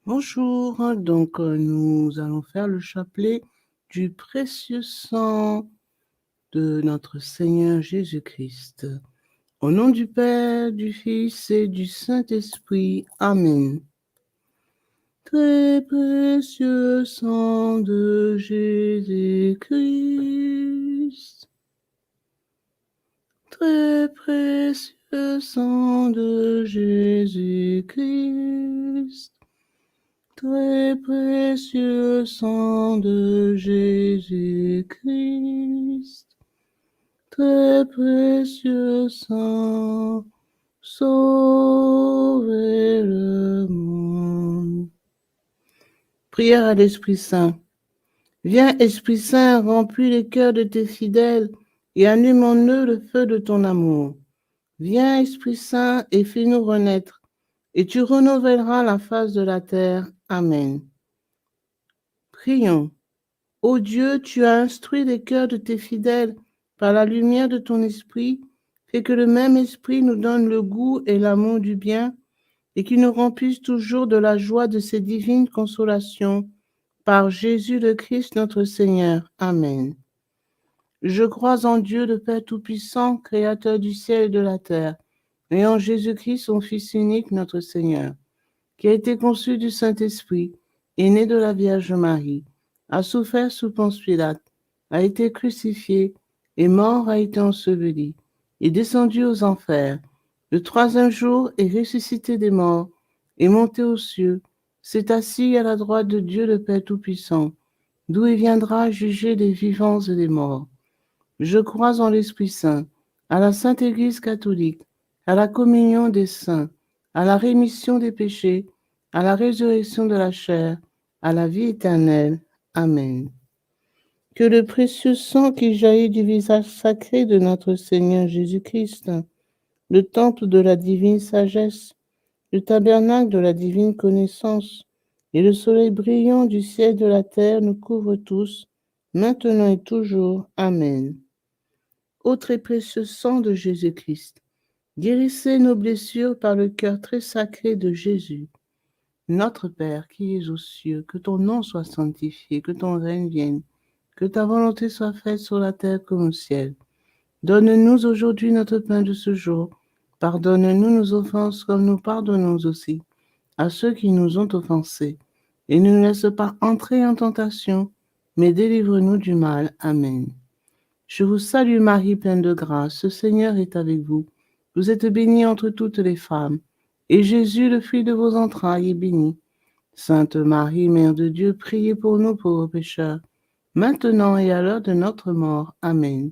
Bonjour, donc nous allons faire le chapelet du précieux sang de notre Seigneur Jésus-Christ. Au nom du Père, du Fils et du Saint-Esprit. Amen. Très précieux sang de Jésus-Christ. Très précieux sang de Jésus-Christ. Très précieux sang de Jésus-Christ. Très précieux sang, sauvez le monde. Prière à l'Esprit Saint. Viens, Esprit Saint, remplis les cœurs de tes fidèles et allume en eux le feu de ton amour. Viens, Esprit Saint, et fais-nous renaître, et tu renouvelleras la face de la terre. Amen. Prions. Ô Dieu, tu as instruit les cœurs de tes fidèles par la lumière de ton esprit, fais que le même esprit nous donne le goût et l'amour du bien, et qu'il nous remplisse toujours de la joie de ces divines consolations. Par Jésus le Christ notre Seigneur. Amen. Je crois en Dieu le Père Tout-Puissant, Créateur du ciel et de la terre, et en Jésus-Christ, son Fils unique, notre Seigneur, qui a été conçu du Saint-Esprit, est né de la Vierge Marie, a souffert sous Ponce Pilate, a été crucifié, est mort, a été enseveli, est descendu aux enfers, le troisième jour est ressuscité des morts, est monté aux cieux, s'est assis à la droite de Dieu le Père Tout-Puissant, d'où il viendra juger les vivants et les morts. Je crois en l'Esprit Saint, à la Sainte Église catholique, à la communion des saints, à la rémission des péchés, à la résurrection de la chair, à la vie éternelle. Amen. Que le précieux sang qui jaillit du visage sacré de notre Seigneur Jésus-Christ, le temple de la divine sagesse, le tabernacle de la divine connaissance et le soleil brillant du ciel de la terre nous couvrent tous, maintenant et toujours. Amen. Ô très précieux sang de Jésus-Christ, guérissez nos blessures par le cœur très sacré de Jésus. Notre Père qui es aux cieux, que ton nom soit sanctifié, que ton règne vienne, que ta volonté soit faite sur la terre comme au ciel. Donne-nous aujourd'hui notre pain de ce jour. Pardonne-nous nos offenses comme nous pardonnons aussi à ceux qui nous ont offensés. Et ne nous laisse pas entrer en tentation, mais délivre-nous du mal. Amen. Je vous salue Marie, pleine de grâce, le Seigneur est avec vous. Vous êtes bénie entre toutes les femmes, et Jésus, le fruit de vos entrailles, est béni. Sainte Marie, Mère de Dieu, priez pour nous pauvres pécheurs, maintenant et à l'heure de notre mort. Amen.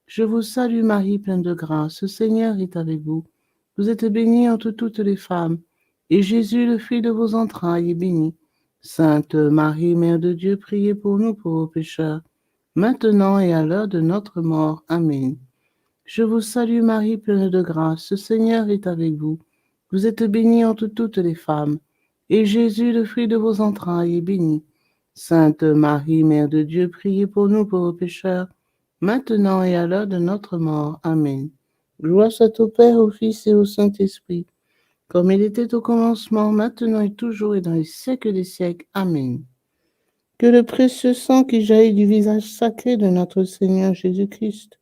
Je vous salue Marie, pleine de grâce, le Seigneur est avec vous. Vous êtes bénie entre toutes les femmes, et Jésus, le fruit de vos entrailles, est béni. Sainte Marie, Mère de Dieu, priez pour nous pauvres pécheurs, maintenant et à l'heure de notre mort. Amen. Je vous salue Marie, pleine de grâce, le Seigneur est avec vous. Vous êtes bénie entre toutes les femmes, et Jésus, le fruit de vos entrailles, est béni. Sainte Marie, Mère de Dieu, priez pour nous pauvres pécheurs, maintenant et à l'heure de notre mort. Amen. Gloire soit au Père, au Fils et au Saint-Esprit, comme il était au commencement, maintenant et toujours et dans les siècles des siècles. Amen. Que le précieux sang qui jaillit du visage sacré de notre Seigneur Jésus-Christ,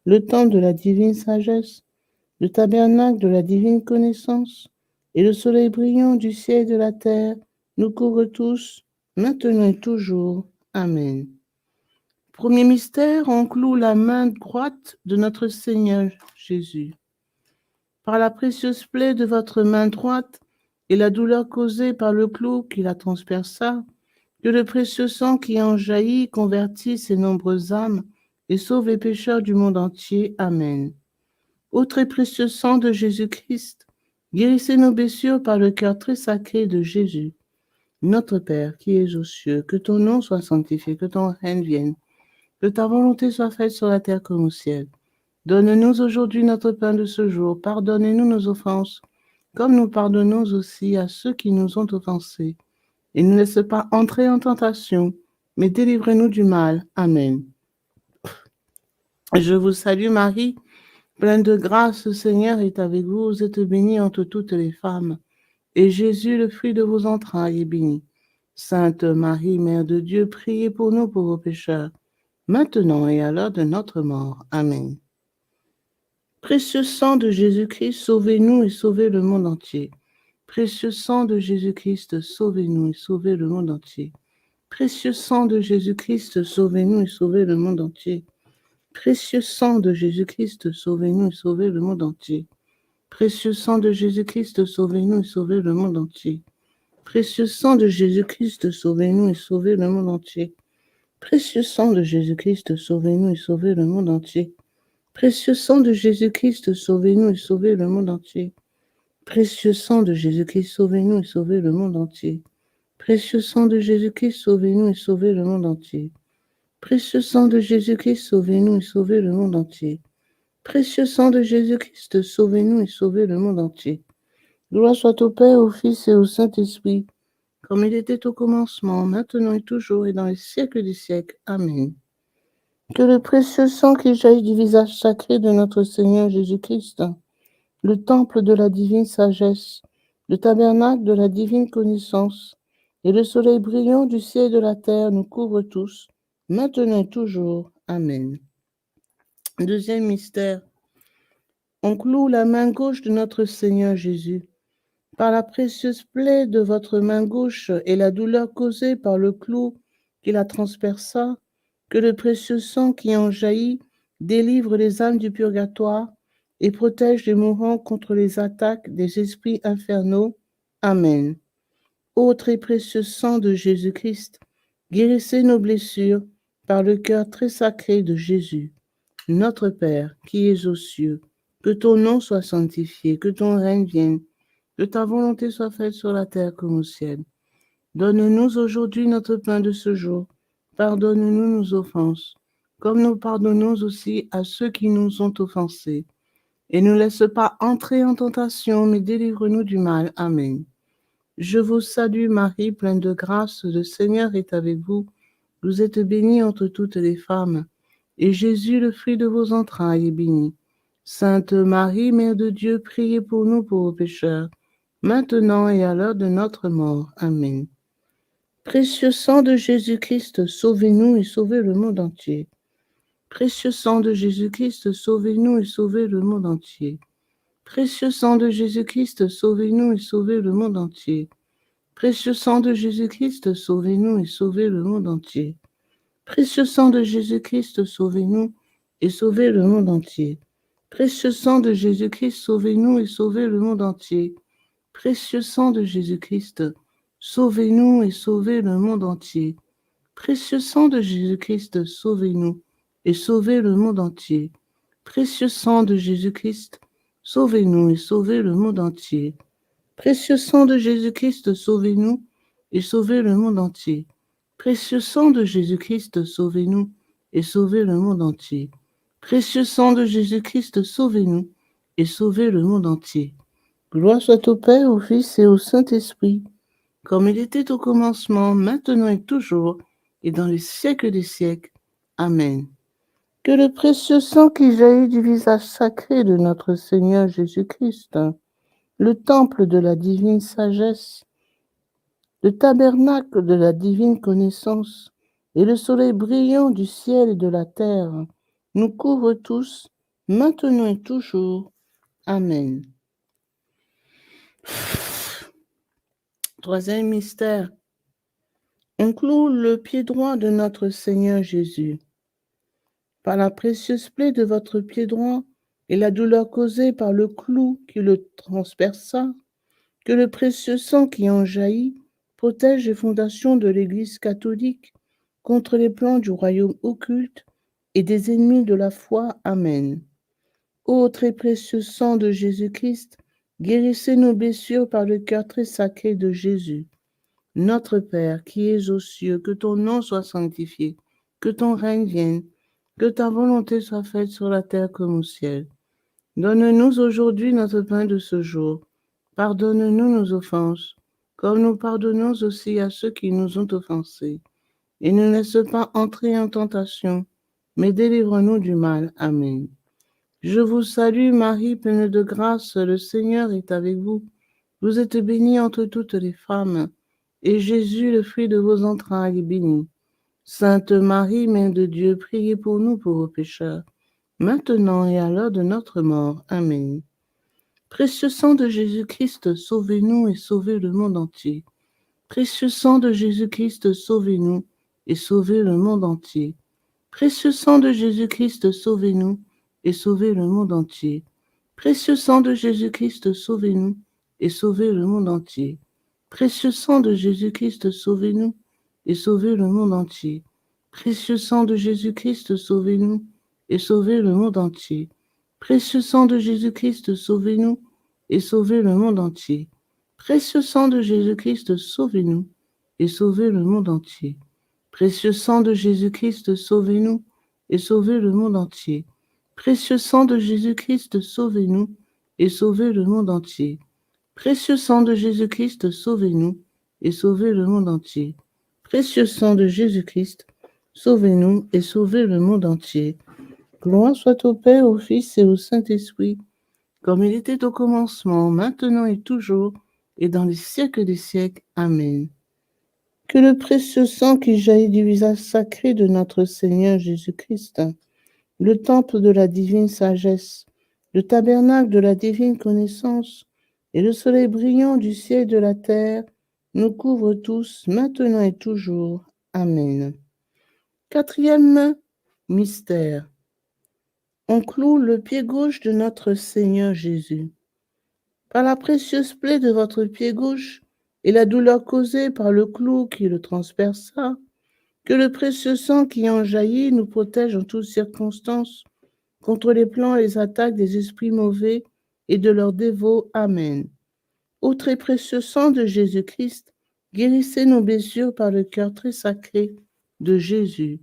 le temple de la divine sagesse, le tabernacle de la divine connaissance et le soleil brillant du ciel et de la terre nous couvrent tous, maintenant et toujours. Amen. Premier mystère, on cloue la main droite de notre Seigneur Jésus. Par la précieuse plaie de votre main droite et la douleur causée par le clou qui la transperça, que le précieux sang qui en jaillit convertisse ces nombreuses âmes et sauve les pécheurs du monde entier. Amen. Ô très précieux sang de Jésus-Christ, guérissez nos blessures par le cœur très sacré de Jésus. Notre Père qui es aux cieux, que ton nom soit sanctifié, que ton règne vienne, que ta volonté soit faite sur la terre comme au ciel. Donne-nous aujourd'hui notre pain de ce jour. Pardonnez-nous nos offenses, comme nous pardonnons aussi à ceux qui nous ont offensés. Et ne laisse pas entrer en tentation, mais délivrez-nous du mal. Amen. Je vous salue Marie, pleine de grâce, le Seigneur est avec vous. Vous êtes bénie entre toutes les femmes, et Jésus, le fruit de vos entrailles, est béni. Sainte Marie, Mère de Dieu, priez pour nous pauvres pécheurs, maintenant et à l'heure de notre mort. Amen. Précieux sang de Jésus-Christ, sauvez-nous et sauvez le monde entier. Précieux sang de Jésus-Christ, sauvez-nous et sauvez le monde entier. Précieux sang de Jésus-Christ, sauvez-nous et sauvez le monde entier. Précieux sang de Jésus-Christ, sauvez-nous et sauvez le monde entier. Précieux sang de Jésus-Christ, sauvez-nous et sauvez le monde entier. Précieux sang de Jésus-Christ, sauvez-nous et sauvez le monde entier. Précieux sang de Jésus-Christ, sauvez-nous et sauvez le monde entier. Précieux sang de Jésus-Christ, sauvez-nous et sauvez le monde entier. Précieux sang de Jésus-Christ, sauvez-nous et sauvez le monde entier. Précieux sang de Jésus-Christ, sauvez-nous et sauvez le monde entier. Précieux sang de Jésus-Christ, sauvez-nous et sauvez le monde entier. Précieux sang de Jésus-Christ, sauvez-nous et sauvez le monde entier. Gloire soit au Père, au Fils et au Saint-Esprit, comme il était au commencement, maintenant et toujours et dans les siècles des siècles. Amen. Que le précieux sang qui jaillit du visage sacré de notre Seigneur Jésus-Christ, le temple de la divine sagesse, le tabernacle de la divine connaissance, et le soleil brillant du ciel et de la terre nous couvrent tous, maintenant et toujours. Amen. Deuxième mystère. On cloue la main gauche de notre Seigneur Jésus. Par la précieuse plaie de votre main gauche et la douleur causée par le clou qui la transperça, que le précieux sang qui en jaillit délivre les âmes du purgatoire et protège les mourants contre les attaques des esprits infernaux. Amen. Ô très précieux sang de Jésus-Christ, guérissez nos blessures par le cœur très sacré de Jésus. Notre Père, qui es aux cieux, que ton nom soit sanctifié, que ton règne vienne, que ta volonté soit faite sur la terre comme au ciel. Donne-nous aujourd'hui notre pain de ce jour. Pardonne-nous nos offenses, comme nous pardonnons aussi à ceux qui nous ont offensés. Et ne laisse pas entrer en tentation, mais délivre-nous du mal. Amen. Je vous salue Marie, pleine de grâce, le Seigneur est avec vous. Vous êtes bénie entre toutes les femmes, et Jésus, le fruit de vos entrailles, est béni. Sainte Marie, Mère de Dieu, priez pour nous pauvres pécheurs, maintenant et à l'heure de notre mort. Amen. Précieux sang de Jésus-Christ, sauvez-nous et sauvez le monde entier. Précieux sang de Jésus-Christ, sauvez-nous et sauvez le monde entier. Précieux sang de Jésus-Christ, sauvez-nous et sauvez le monde entier. Précieux sang de Jésus-Christ, sauvez-nous et sauvez le monde entier. Précieux sang de Jésus-Christ, sauvez-nous et sauvez le monde entier. Précieux sang de Jésus-Christ, sauvez-nous et sauvez le monde entier. Précieux sang de Jésus-Christ, sauvez-nous et sauvez le monde entier. Précieux sang de Jésus-Christ, sauvez-nous et sauvez le monde entier. Précieux sang de Jésus-Christ, sauvez-nous et sauvez le monde entier. Précieux sang de Jésus-Christ, sauvez-nous et sauvez le monde entier. Précieux sang de Jésus-Christ, sauvez-nous et sauvez le monde entier. Précieux sang de Jésus-Christ, sauvez-nous et sauvez le monde entier. Gloire soit au Père, au Fils et au Saint-Esprit, comme il était au commencement, maintenant et toujours, et dans les siècles des siècles. Amen. Que le précieux sang qui jaillit du visage sacré de notre Seigneur Jésus-Christ, le temple de la divine sagesse, le tabernacle de la divine connaissance et le soleil brillant du ciel et de la terre nous couvrent tous, maintenant et toujours. Amen. Troisième mystère. On cloue le pied droit de notre Seigneur Jésus. Par la précieuse plaie de votre pied droit et la douleur causée par le clou qui le transperça, que le précieux sang qui en jaillit protège les fondations de l'Église catholique contre les plans du royaume occulte et des ennemis de la foi. Amen. Ô très précieux sang de Jésus-Christ, guérissez nos blessures par le cœur très sacré de Jésus. Notre Père, qui es aux cieux, que ton nom soit sanctifié, que ton règne vienne, que ta volonté soit faite sur la terre comme au ciel. Donne-nous aujourd'hui notre pain de ce jour. Pardonne-nous nos offenses, comme nous pardonnons aussi à ceux qui nous ont offensés. Et ne laisse pas entrer en tentation, mais délivre-nous du mal. Amen. Je vous salue Marie, pleine de grâce, le Seigneur est avec vous. Vous êtes bénie entre toutes les femmes, et Jésus, le fruit de vos entrailles, est béni. Sainte Marie, Mère de Dieu, priez pour nous pauvres pécheurs, maintenant et à l'heure de notre mort. Amen. Précieux sang de Jésus-Christ, sauvez-nous et sauvez le monde entier. Précieux sang de Jésus-Christ, sauvez-nous et sauvez le monde entier. Précieux sang de Jésus-Christ, sauvez-nous et sauvez le monde entier. Précieux sang de Jésus-Christ, sauvez-nous et sauvez le monde entier. Précieux sang de Jésus-Christ, sauvez-nous et sauvez le monde entier. Précieux sang de Jésus-Christ, sauvez-nous et sauvez le monde entier. Précieux sang de Jésus-Christ, sauvez-nous et sauvez le monde entier. Précieux sang de Jésus-Christ, sauvez-nous et sauvez le monde entier. Précieux sang de Jésus-Christ, sauvez-nous et sauvez le monde entier. Précieux sang de Jésus-Christ, sauvez-nous et sauvez le monde entier. Précieux sang de Jésus-Christ, sauvez-nous et sauvez le monde entier. Précieux sang de Jésus-Christ, sauvez-nous et sauvez le monde entier. Gloire soit au Père, au Fils et au Saint-Esprit, comme il était au commencement, maintenant et toujours, et dans les siècles des siècles. Amen. Que le précieux sang qui jaillit du visage sacré de notre Seigneur Jésus-Christ, le temple de la divine sagesse, le tabernacle de la divine connaissance et le soleil brillant du ciel et de la terre nous couvrent tous, maintenant et toujours. Amen. Quatrième mystère. On cloue le pied gauche de notre Seigneur Jésus. Par la précieuse plaie de votre pied gauche et la douleur causée par le clou qui le transperça, que le précieux sang qui en jaillit nous protège en toutes circonstances contre les plans et les attaques des esprits mauvais et de leurs dévots. Amen. Ô très précieux sang de Jésus-Christ, guérissez nos blessures par le cœur très sacré de Jésus.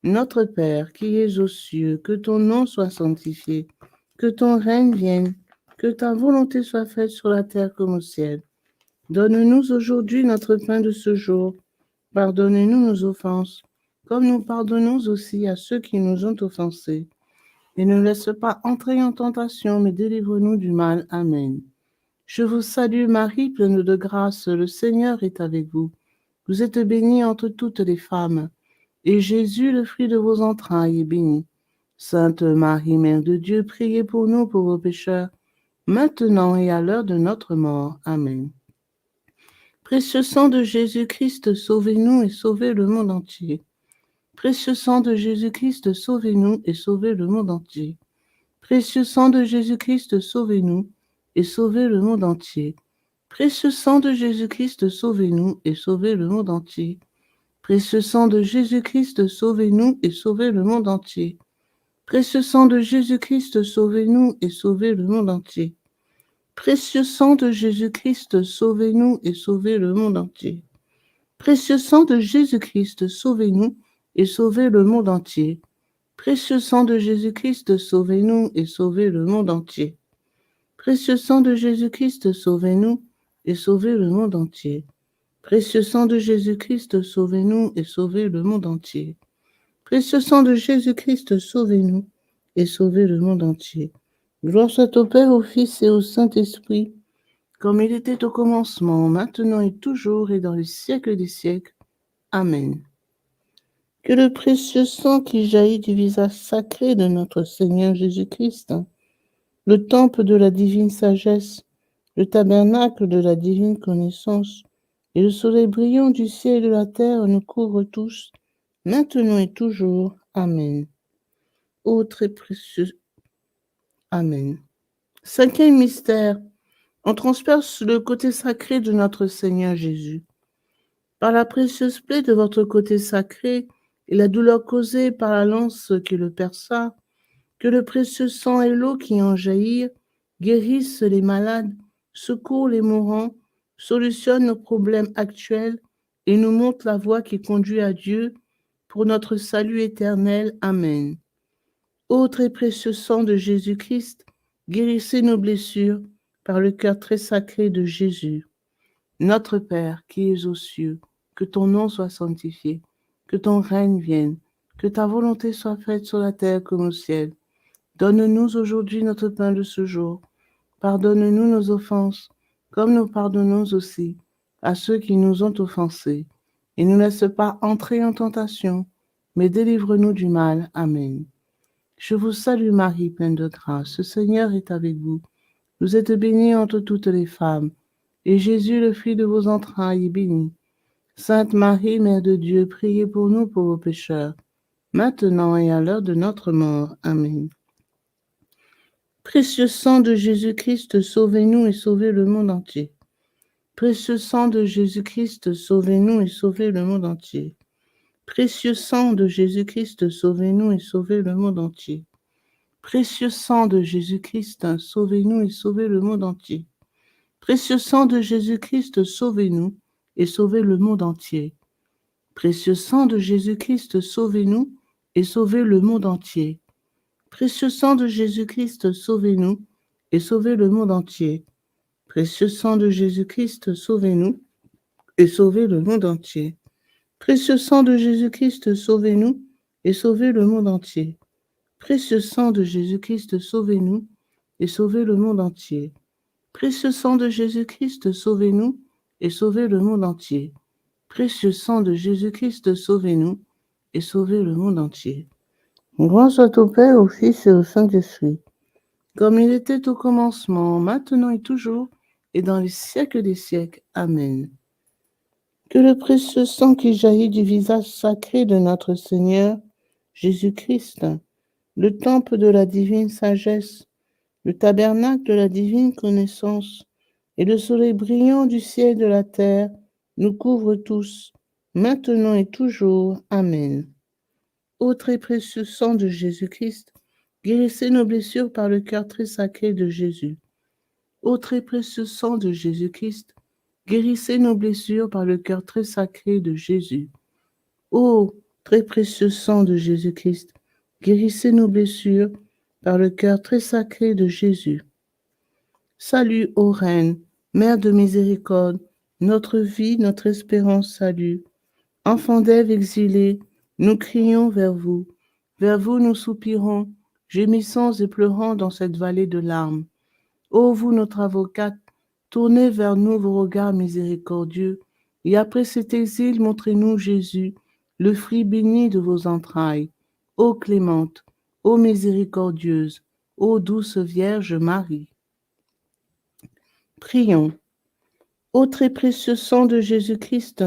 Notre Père, qui es aux cieux, que ton nom soit sanctifié, que ton règne vienne, que ta volonté soit faite sur la terre comme au ciel. Donne-nous aujourd'hui notre pain de ce jour. Pardonnez-nous nos offenses, comme nous pardonnons aussi à ceux qui nous ont offensés. Et ne laisse pas entrer en tentation, mais délivre-nous du mal. Amen. Je vous salue Marie, pleine de grâce, le Seigneur est avec vous. Vous êtes bénie entre toutes les femmes, et Jésus, le fruit de vos entrailles, est béni. Sainte Marie, Mère de Dieu, priez pour nous pauvres pécheurs, maintenant et à l'heure de notre mort. Amen. Précieux sang de Jésus-Christ, sauvez-nous et sauvez le monde entier. Précieux sang de Jésus-Christ, sauvez-nous et sauvez le monde entier. Précieux sang de Jésus-Christ, sauvez-nous et sauvez le monde entier. Précieux sang de Jésus-Christ, sauvez-nous et sauvez le monde entier. Précieux sang de Jésus-Christ, sauvez-nous et sauvez le monde entier. Précieux sang de Jésus-Christ, sauvez-nous et sauvez le monde entier. Précieux sang de Jésus-Christ, sauvez-nous et sauvez le monde entier. Précieux sang de Jésus-Christ, sauvez-nous et sauvez le monde entier. Précieux sang de Jésus-Christ, sauvez-nous et sauvez le monde entier. Précieux sang de Jésus-Christ, sauvez-nous et sauvez le monde entier. Précieux sang de Jésus-Christ, sauvez-nous et sauvez le monde entier. Précieux sang de Jésus-Christ, sauvez-nous et sauvez le monde entier. Gloire soit au Père, au Fils et au Saint-Esprit, comme il était au commencement, maintenant et toujours, et dans les siècles des siècles. Amen. Que le précieux sang qui jaillit du visage sacré de notre Seigneur Jésus-Christ, le temple de la divine sagesse, le tabernacle de la divine connaissance, et le soleil brillant du ciel et de la terre nous couvrent tous, maintenant et toujours. Amen. Ô très précieux. Amen. Cinquième mystère, on transperce le côté sacré de notre Seigneur Jésus. Par la précieuse plaie de votre côté sacré et la douleur causée par la lance qui le perça, que le précieux sang et l'eau qui en jaillirent guérissent les malades, secourent les mourants, solutionnent nos problèmes actuels et nous montrent la voie qui conduit à Dieu pour notre salut éternel. Amen. Ô très précieux sang de Jésus-Christ, guérissez nos blessures par le cœur très sacré de Jésus. Notre Père qui es aux cieux, que ton nom soit sanctifié, que ton règne vienne, que ta volonté soit faite sur la terre comme au ciel. Donne-nous aujourd'hui notre pain de ce jour. Pardonne-nous nos offenses, comme nous pardonnons aussi à ceux qui nous ont offensés. Et ne nous laisse pas entrer en tentation, mais délivre-nous du mal. Amen. Je vous salue Marie, pleine de grâce. Le Seigneur est avec vous. Vous êtes bénie entre toutes les femmes, et Jésus, le fruit de vos entrailles, est béni. Sainte Marie, Mère de Dieu, priez pour nous pauvres pécheurs, maintenant et à l'heure de notre mort. Amen. Précieux sang de Jésus-Christ, sauvez-nous et sauvez le monde entier. Précieux sang de Jésus-Christ, sauvez-nous et sauvez le monde entier. Précieux sang de Jésus-Christ, sauvez-nous et sauvez le monde entier. Précieux sang de Jésus-Christ, sauvez-nous et sauvez le monde entier. Précieux sang de Jésus-Christ, sauvez-nous et sauvez le monde entier. Précieux sang de Jésus-Christ, sauvez-nous et sauvez le monde entier. Précieux sang de Jésus-Christ, sauvez-nous et sauvez le monde entier. Précieux sang de Jésus-Christ, sauvez-nous et sauvez le monde entier. Précieux sang de Jésus-Christ, sauvez-nous et sauvez le monde entier. Précieux sang de Jésus-Christ, sauvez-nous et sauvez le monde entier. Précieux sang de Jésus-Christ, sauvez-nous et sauvez le monde entier. Précieux sang de Jésus-Christ, sauvez-nous et sauvez le monde entier. Gloire soit au Père, au Fils et au Saint-Esprit, comme il était au commencement, maintenant et toujours, et dans les siècles des siècles. Amen. Que le précieux sang qui jaillit du visage sacré de notre Seigneur Jésus-Christ, le temple de la divine sagesse, le tabernacle de la divine connaissance, et le soleil brillant du ciel et de la terre, nous couvre tous, maintenant et toujours. Amen. Ô très précieux sang de Jésus-Christ, guérissez nos blessures par le cœur très sacré de Jésus. Ô très précieux sang de Jésus-Christ, guérissez nos blessures par le cœur très sacré de Jésus. Ô très précieux sang de Jésus-Christ, guérissez nos blessures par le cœur très sacré de Jésus. Salut, ô Reine, Mère de miséricorde, notre vie, notre espérance, salut. Enfants d'Ève exilés, nous crions vers vous nous soupirons, gémissant et pleurant dans cette vallée de larmes. Ô vous, notre avocate, tournez vers nous vos regards miséricordieux, et après cet exil, montrez-nous Jésus, le fruit béni de vos entrailles. Ô clémente, ô miséricordieuse, ô douce Vierge Marie. Prions. Ô très précieux sang de Jésus-Christ,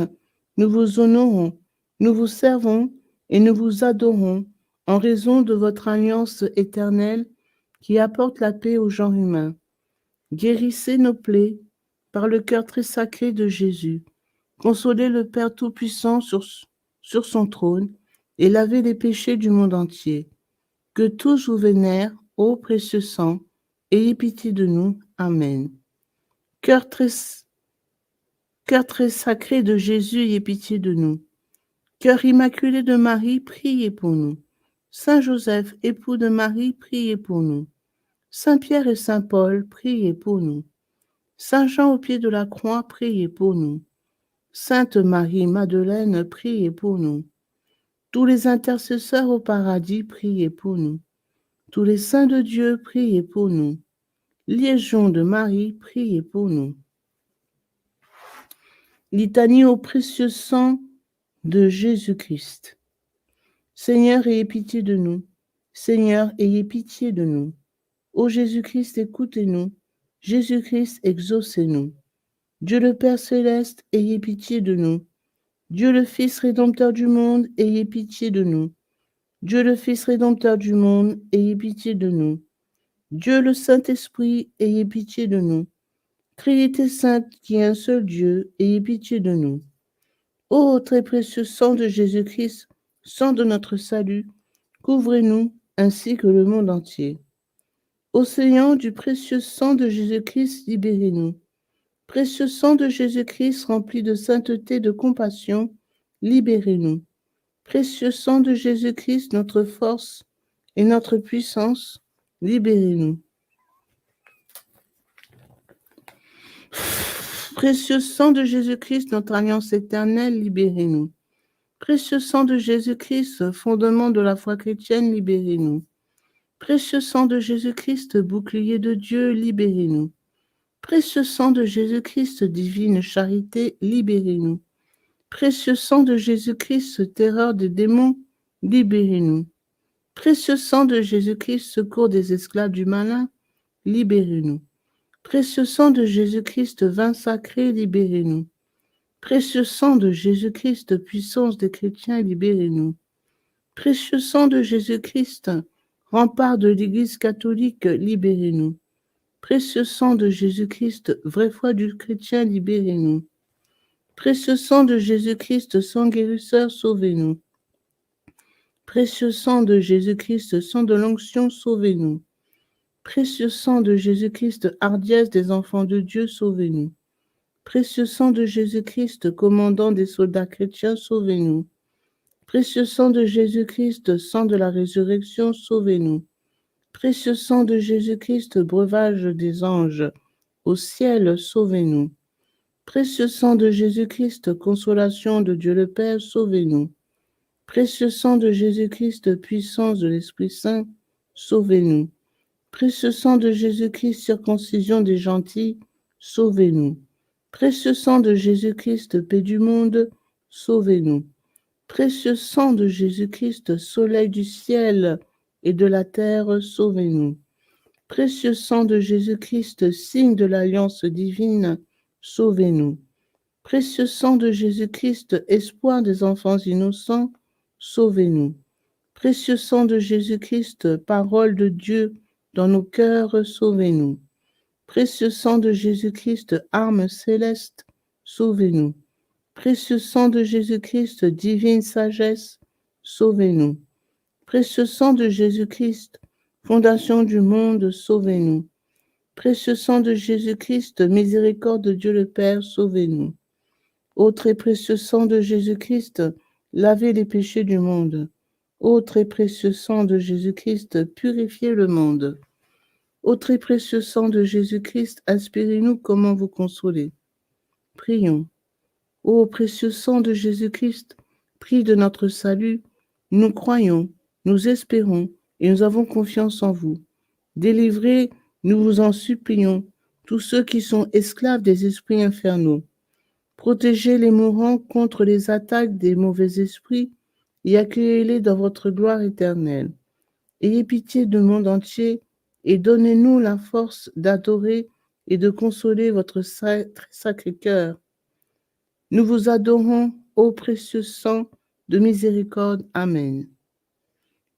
nous vous honorons, nous vous servons et nous vous adorons en raison de votre alliance éternelle qui apporte la paix au genre humain. Guérissez nos plaies par le cœur très sacré de Jésus. Consolez le Père Tout-Puissant sur son trône et lavez les péchés du monde entier. Que tous vous vénèrent, ô précieux sang, ayez pitié de nous. Amen. Cœur très Cœur très sacré de Jésus, ayez pitié de nous. Cœur immaculé de Marie, priez pour nous. Saint Joseph, époux de Marie, priez pour nous. Saint Pierre et Saint Paul, priez pour nous. Saint Jean au pied de la croix, priez pour nous. Sainte Marie-Madeleine, priez pour nous. Tous les intercesseurs au paradis, priez pour nous. Tous les saints de Dieu, priez pour nous. Légion de Marie, priez pour nous. Litanie au précieux sang de Jésus-Christ. Seigneur, ayez pitié de nous. Seigneur, ayez pitié de nous. Ô Jésus-Christ, écoutez-nous. Jésus-Christ, exaucez-nous. Dieu le Père céleste, ayez pitié de nous. Dieu le Fils rédempteur du monde, ayez pitié de nous. Dieu le Fils rédempteur du monde, ayez pitié de nous. Dieu le Saint-Esprit, ayez pitié de nous. Trinité sainte qui est un seul Dieu, ayez pitié de nous. Ô très précieux sang de Jésus-Christ, sang de notre salut, couvrez-nous ainsi que le monde entier. Océan du précieux sang de Jésus-Christ, libérez-nous. Précieux sang de Jésus-Christ rempli de sainteté, de compassion, libérez-nous. Précieux sang de Jésus-Christ, notre force et notre puissance, libérez-nous. Précieux sang de Jésus-Christ, notre alliance éternelle, libérez-nous. Précieux sang de Jésus-Christ, fondement de la foi chrétienne, libérez-nous. Précieux sang de Jésus-Christ, bouclier de Dieu, libérez-nous. Précieux sang de Jésus-Christ, divine charité, libérez-nous. Précieux sang de Jésus-Christ, terreur des démons, libérez-nous. Précieux sang de Jésus-Christ, secours des esclaves du malin, libérez-nous. Précieux sang de Jésus-Christ, vin sacré, libérez-nous. Précieux sang de Jésus-Christ, puissance des chrétiens, libérez-nous. Précieux sang de Jésus-Christ, rempart de l'Église catholique, libérez-nous. Précieux sang de Jésus-Christ, vraie foi du chrétien, libérez-nous. Précieux sang de Jésus-Christ, sang guérisseur, sauvez-nous. Précieux sang de Jésus-Christ, sang de l'onction, sauvez-nous. Précieux sang de Jésus-Christ, hardiesse des enfants de Dieu, sauvez-nous. Précieux sang de Jésus-Christ, commandant des soldats chrétiens, sauvez-nous. Précieux sang de Jésus-Christ, sang de la résurrection, sauvez-nous. Précieux sang de Jésus-Christ, breuvage des anges, au ciel, sauvez-nous. Précieux sang de Jésus-Christ, consolation de Dieu le Père, sauvez-nous. Précieux sang de Jésus-Christ, puissance de l'Esprit Saint, sauvez-nous. Précieux sang de Jésus-Christ, circoncision des gentils, sauvez-nous. Précieux sang de Jésus-Christ, paix du monde, sauvez-nous. Précieux sang de Jésus-Christ, soleil du ciel et de la terre, sauvez-nous. Précieux sang de Jésus-Christ, signe de l'alliance divine, sauvez-nous. Précieux sang de Jésus-Christ, espoir des enfants innocents, sauvez-nous. Précieux sang de Jésus-Christ, parole de Dieu dans nos cœurs, sauvez-nous. Précieux sang de Jésus-Christ, arme céleste, sauvez-nous. Précieux sang de Jésus-Christ, divine sagesse, sauvez-nous. Précieux sang de Jésus-Christ, fondation du monde, sauvez-nous. Précieux sang de Jésus-Christ, miséricorde de Dieu le Père, sauvez-nous. Ô très précieux sang de Jésus-Christ, lavez les péchés du monde. Ô très précieux sang de Jésus-Christ, purifiez le monde. Ô très précieux sang de Jésus-Christ, inspirez-nous comment vous consoler. Prions. Ô précieux sang de Jésus-Christ, prix de notre salut, nous croyons, nous espérons et nous avons confiance en vous. Délivrez, nous vous en supplions, tous ceux qui sont esclaves des esprits infernaux. Protégez les mourants contre les attaques des mauvais esprits et accueillez-les dans votre gloire éternelle. Ayez pitié du monde entier et donnez-nous la force d'adorer et de consoler votre sacré cœur. Nous vous adorons, ô précieux sang de miséricorde. Amen.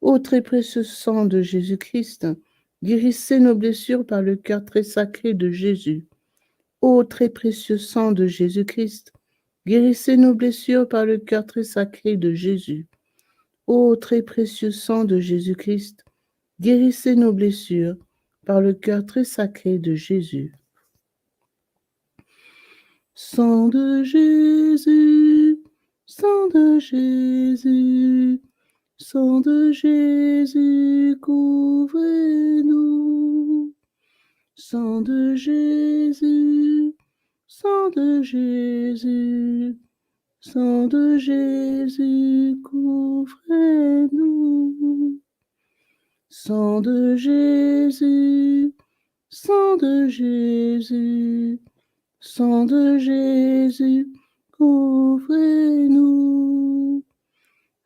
Ô très précieux sang de Jésus-Christ, guérissez nos blessures par le cœur très sacré de Jésus. Ô très précieux sang de Jésus-Christ, guérissez nos blessures par le cœur très sacré de Jésus. Ô très précieux sang de Jésus-Christ, guérissez nos blessures par le cœur très sacré de Jésus. Sang de Jésus, sang de Jésus, sang de Jésus, couvrez-nous. Sang de Jésus, sang de Jésus, sang de Jésus, couvrez-nous. Sang de Jésus, sang de Jésus, sang de Jésus, couvrez-nous.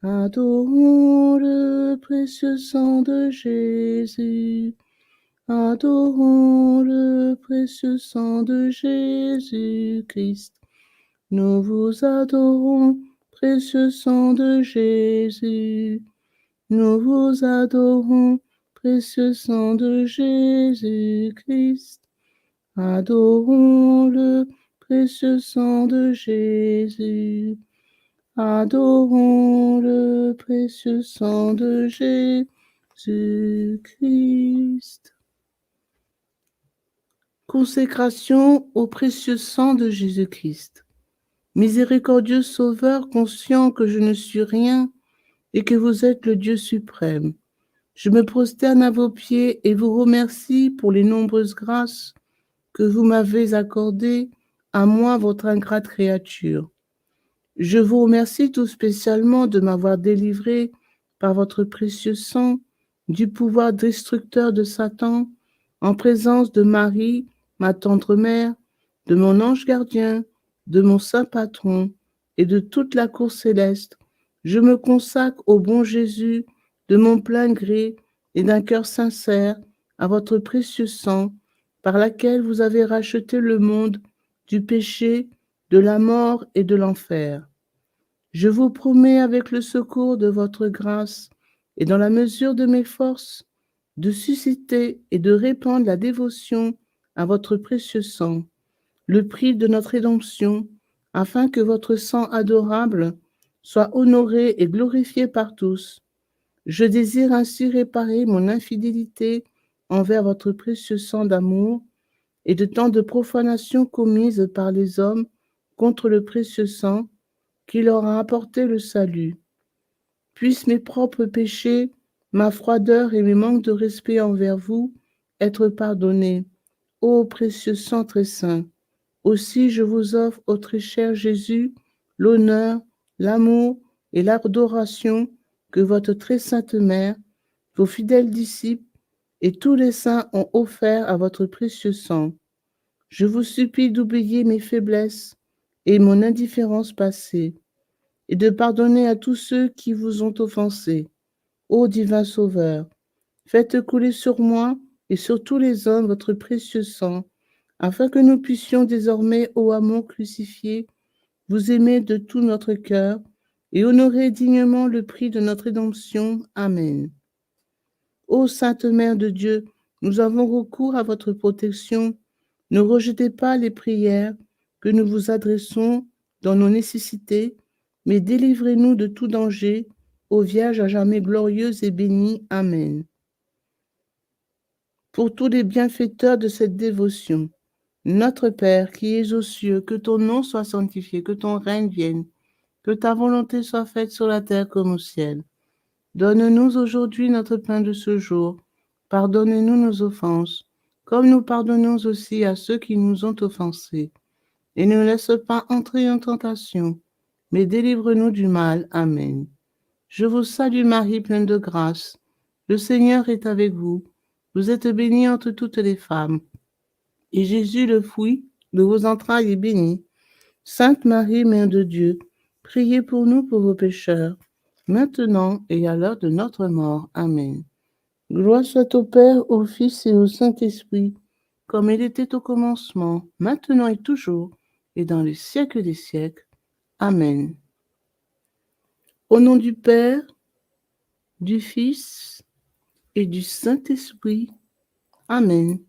Adorons le précieux sang de Jésus. Adorons le précieux sang de Jésus-Christ. Nous vous adorons, précieux sang de Jésus. Nous vous adorons, précieux sang de Jésus-Christ. Adorons le précieux sang de Jésus. Adorons le précieux sang de Jésus-Christ. Consécration au précieux sang de Jésus-Christ. Miséricordieux Sauveur, conscient que je ne suis rien et que vous êtes le Dieu suprême, je me prosterne à vos pieds et vous remercie pour les nombreuses grâces que vous m'avez accordées, à moi, votre ingrate créature. Je vous remercie tout spécialement de m'avoir délivré par votre précieux sang du pouvoir destructeur de Satan, en présence de Marie, ma tendre mère, de mon ange gardien, de mon saint patron et de toute la cour céleste. Je me consacre au bon Jésus de mon plein gré et d'un cœur sincère à votre précieux sang, par laquelle vous avez racheté le monde du péché, de la mort et de l'enfer. Je vous promets, avec le secours de votre grâce et dans la mesure de mes forces, de susciter et de répandre la dévotion à votre précieux sang, le prix de notre rédemption, afin que votre sang adorable soit honoré et glorifié par tous. Je désire ainsi réparer mon infidélité envers votre précieux sang d'amour et de tant de profanations commises par les hommes contre le précieux sang qui leur a apporté le salut. Puissent mes propres péchés, ma froideur et mes manques de respect envers vous être pardonnés, ô précieux sang très saint. Aussi je vous offre, ô très cher Jésus, l'honneur, l'amour et l'adoration que votre très sainte mère, vos fidèles disciples et tous les saints ont offert à votre précieux sang. Je vous supplie d'oublier mes faiblesses et mon indifférence passée, et de pardonner à tous ceux qui vous ont offensé. Ô divin Sauveur, faites couler sur moi et sur tous les hommes votre précieux sang, afin que nous puissions désormais, ô amour crucifié, vous aimer de tout notre cœur et honorer dignement le prix de notre rédemption. Amen. Ô Sainte Mère de Dieu, nous avons recours à votre protection. Ne rejetez pas les prières que nous vous adressons dans nos nécessités, mais délivrez-nous de tout danger, ô Vierge à jamais glorieuse et bénie. Amen. Pour tous les bienfaiteurs de cette dévotion, notre Père qui es aux cieux, que ton nom soit sanctifié, que ton règne vienne, que ta volonté soit faite sur la terre comme au ciel. Donne-nous aujourd'hui notre pain de ce jour. Pardonne-nous nos offenses, comme nous pardonnons aussi à ceux qui nous ont offensés. Et ne laisse pas entrer en tentation, mais délivre-nous du mal. Amen. Je vous salue Marie, pleine de grâce. Le Seigneur est avec vous. Vous êtes bénie entre toutes les femmes. Et Jésus, le fruit de vos entrailles, est béni. Sainte Marie, Mère de Dieu, priez pour nous pauvres pécheurs, maintenant et à l'heure de notre mort. Amen. Gloire soit au Père, au Fils et au Saint-Esprit, comme il était au commencement, maintenant et toujours, et dans les siècles des siècles. Amen. Au nom du Père, du Fils et du Saint-Esprit. Amen.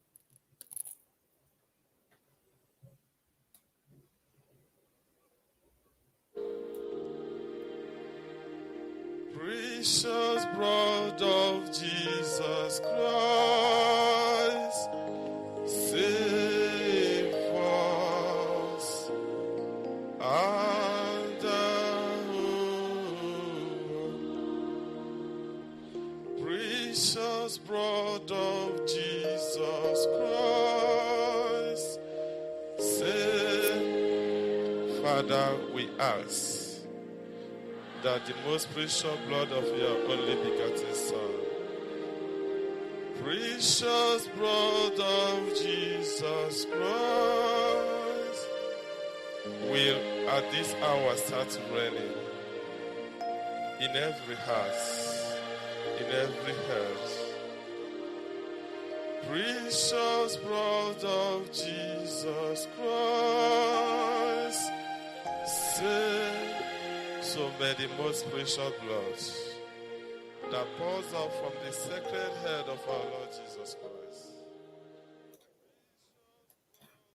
Precious blood of Jesus Christ, save us. and precious blood of Jesus Christ. Say, Father, we ask that the most precious blood of your only begotten Son, precious blood of Jesus Christ, will at this hour start raining in every house, in every heart. Precious blood of Jesus Christ, say, so may the most precious blood that pours out from the sacred head of our Lord Jesus Christ